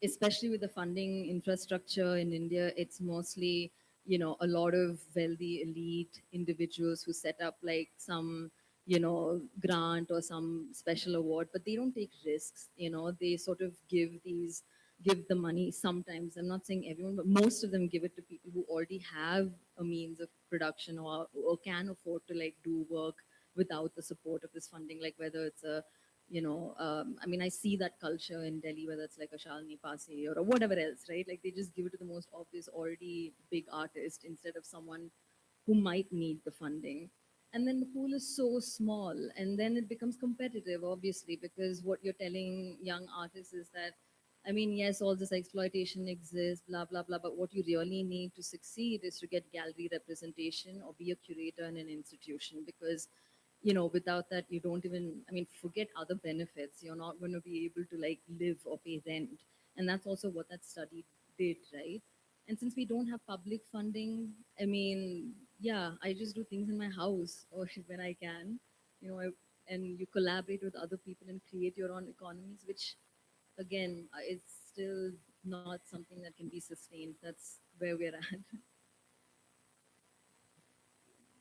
especially with the funding infrastructure in India, it's mostly, a lot of wealthy elite individuals who set up like some grant or some special award, but they don't take risks. They sort of give the money. Sometimes, I'm not saying everyone, but most of them give it to people who already have a means of production, or can afford to like do work without the support of this funding, like whether it's a I mean, I see that culture in Delhi, whether it's like a Shalini Pasi or whatever else, right? Like they just give it to the most obvious, already big artist instead of someone who might need the funding. And then the pool is so small, and then it becomes competitive, obviously, because what you're telling young artists is that, I mean, yes, all this exploitation exists, blah, blah, blah, but what you really need to succeed is to get gallery representation or be a curator in an institution, because without that, you don't even, I mean, forget other benefits. You're not going to be able to like live or pay rent. And that's also what that study did, right? And since we don't have public funding, I mean, yeah, I just do things in my house or when I can, you know, I, and you collaborate with other people and create your own economies, which again, is still not something that can be sustained. That's where we're at.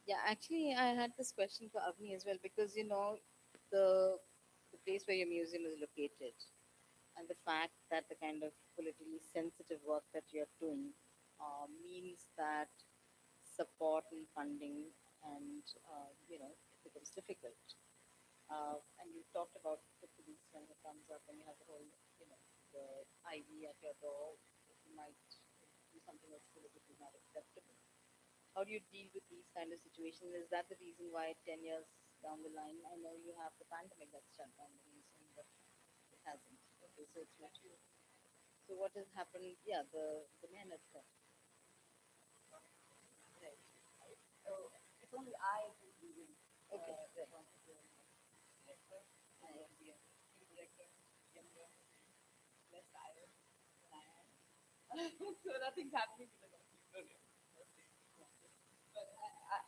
Yeah, actually, I had this question for Avni as well because the the place where your museum is located and the fact that the kind of politically sensitive work that you're doing means that support and funding and it becomes difficult. And you talked about the police when it comes up and you have the whole the ID at your door. You might do something that's politically not acceptable. How do you deal with these kind of situations? Is that the reason why 10 years down the line, I know you have the pandemic that shut down the museum, but it hasn't. Okay, so it's not you. So what has happened? Yeah, the man has left. Right. So it's only I who do Okay, right. constituent director. I am the new director, younger, less tired than I am. So nothing's happening to the conflict. But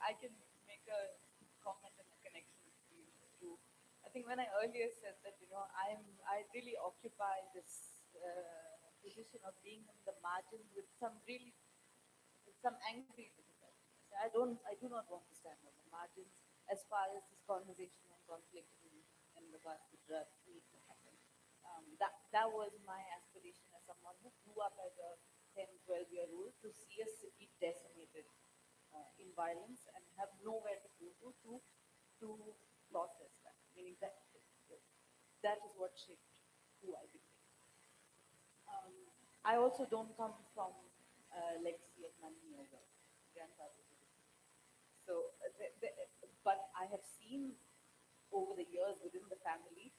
I can make a comment and a connection between the two. I think when I earlier said that, I really occupy this position of being in the margins with some angry difficulties. I do not want to stand on the margins as far as this conversation on conflict in the West Gujarat needs to happen. That was my aspiration as someone who grew up as a 10, 12-year-old to see a city decimated in violence and have nowhere to go to process that. Meaning that is what shaped who I became. Um, I also don't come from a legacy of money or wealth. Grandfather did. So, but I have seen over the years within the family,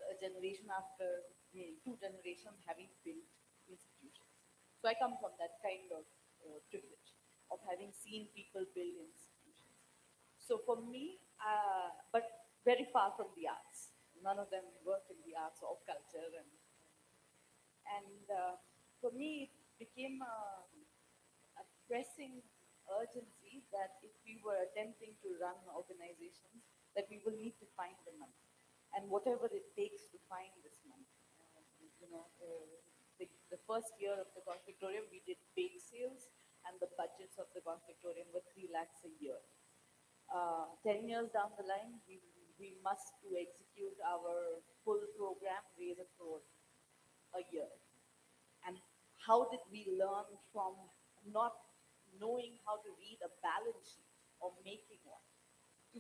a generation after maybe two generations having built institutions. So I come from that kind of privilege of having seen people build institutions. So for me, but very far from the arts. None of them work in the arts or culture, and for me, it became a pressing urgency that if we were attempting to run organizations, that we will need to find the money, and whatever it takes to find this money. The first year of the conflictorium, we did bake sales, and the budgets of the conflictorium were 3 lakhs a year. 10 years down the line, we must to execute our full program raise a crore a year. And how did we learn from not knowing how to read a balance sheet or making one to,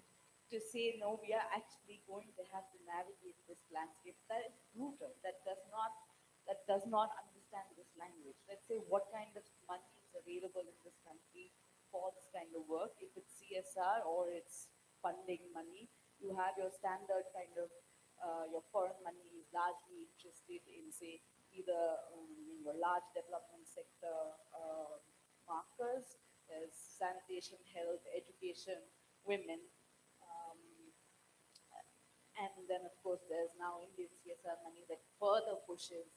to say, no, we are actually going to have to navigate this landscape that is brutal, that does not understand this language. Let's say what kind of money is available in this country for this kind of work. If it's CSR or it's funding money, you have your standard kind of your foreign money is largely interested in, say, either in your large development sector markers, as sanitation, health, education, women. Um, And then, of course, there's now Indian CSR money that further pushes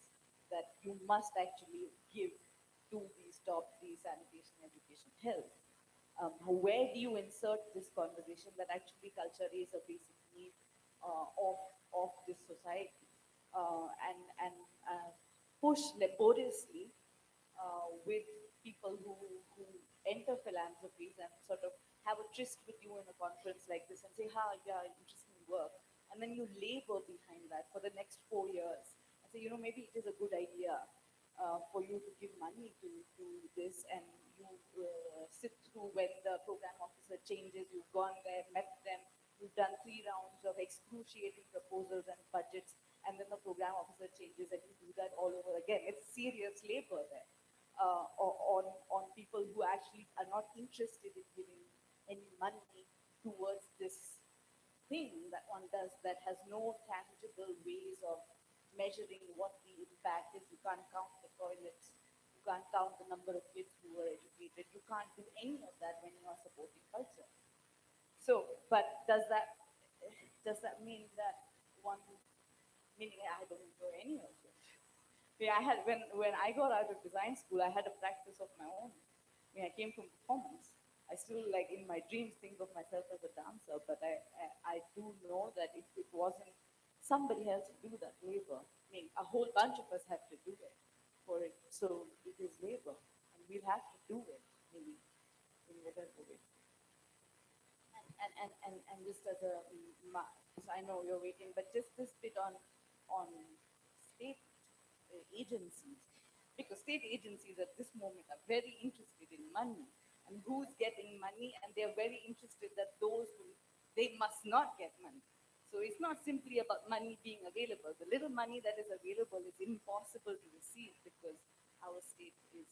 that you must actually give to these top three: sanitation, education, health. Where do you insert this conversation that actually culture is a basic need of this society, and push laboriously with people who enter philanthropies and sort of have a tryst with you in a conference like this and say, ha, yeah, interesting work. And then you labor behind that for the next 4 years and say, maybe it is a good idea for you to give money to this, and you sit through when the program officer changes, you've gone there, met them, you've done 3 rounds of excruciating proposals and budgets, and then the program officer changes and you do that all over again. It's serious labor there on people who actually are not interested in giving any money towards this thing that one does that has no tangible ways of measuring what the impact is. You can't count the toilets, you can't count the number of kids who were educated, you can't do any of that when you are supporting culture. So, but does that mean that one, meaning I don't enjoy any of it? Yeah, I had when I got out of design school, I had a practice of my own. I mean, I came from performance. I still, like, in my dreams, think of myself as a dancer, but I do know that if it wasn't somebody else to do that labor, I mean, a whole bunch of us have to do it for it. So it is labor, and we'll have to do it, maybe in whatever way. And just as a, so I know you're waiting, but just this bit on state agencies, because state agencies at this moment are very interested in money and who's getting money, and they're very interested that those who, they must not get money. So it's not simply about money being available. The little money that is available is impossible to receive because our state is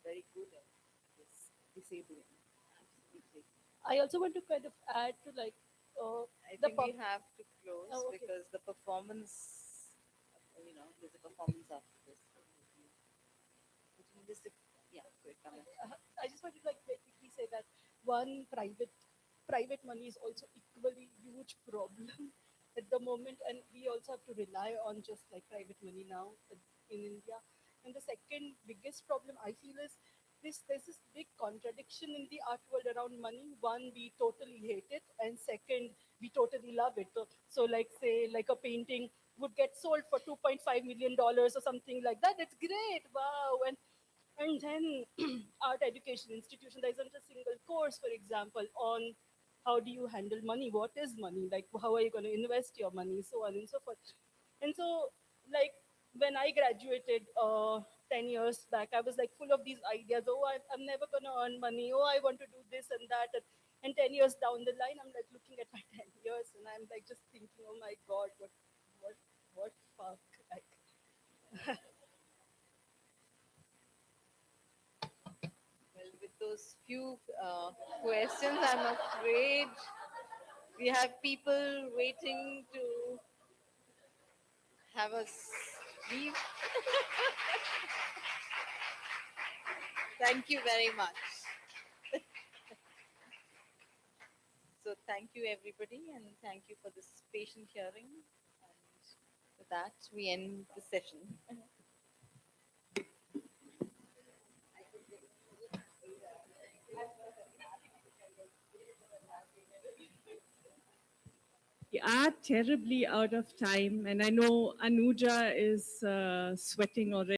very good at this disabling. Absolutely. I also want to kind of add to like I the think we have to close Oh, okay. because the performance, there's a performance after this. Just a, yeah, quick comment. I just want to like basically say that one private money is also equally huge problem at the moment, and we also have to rely on just like private money now in India. And the second biggest problem I feel is there's this big contradiction in the art world around money. One, we totally hate it, and second, we totally love it. So like say like a painting would get sold for $2.5 million or something like that. It's great, wow, and then art education institution, there isn't a single course, for example, on how do you handle money, what is money, like how are you going to invest your money, so on and so forth. And so like when I graduated 10 years back, I was like full of these ideas. Oh, I'm never going to earn money. Oh, I want to do this and that. And 10 years down the line, I'm like looking at my 10 years and I'm like just thinking, oh my God, what, what fuck? Like, Well, with those few questions, I'm afraid we have people waiting to have us leave. Thank you very much. So, thank you, everybody, and thank you for this patient hearing. And with that, we end the session. We are terribly out of time, and I know Anuja is sweating already.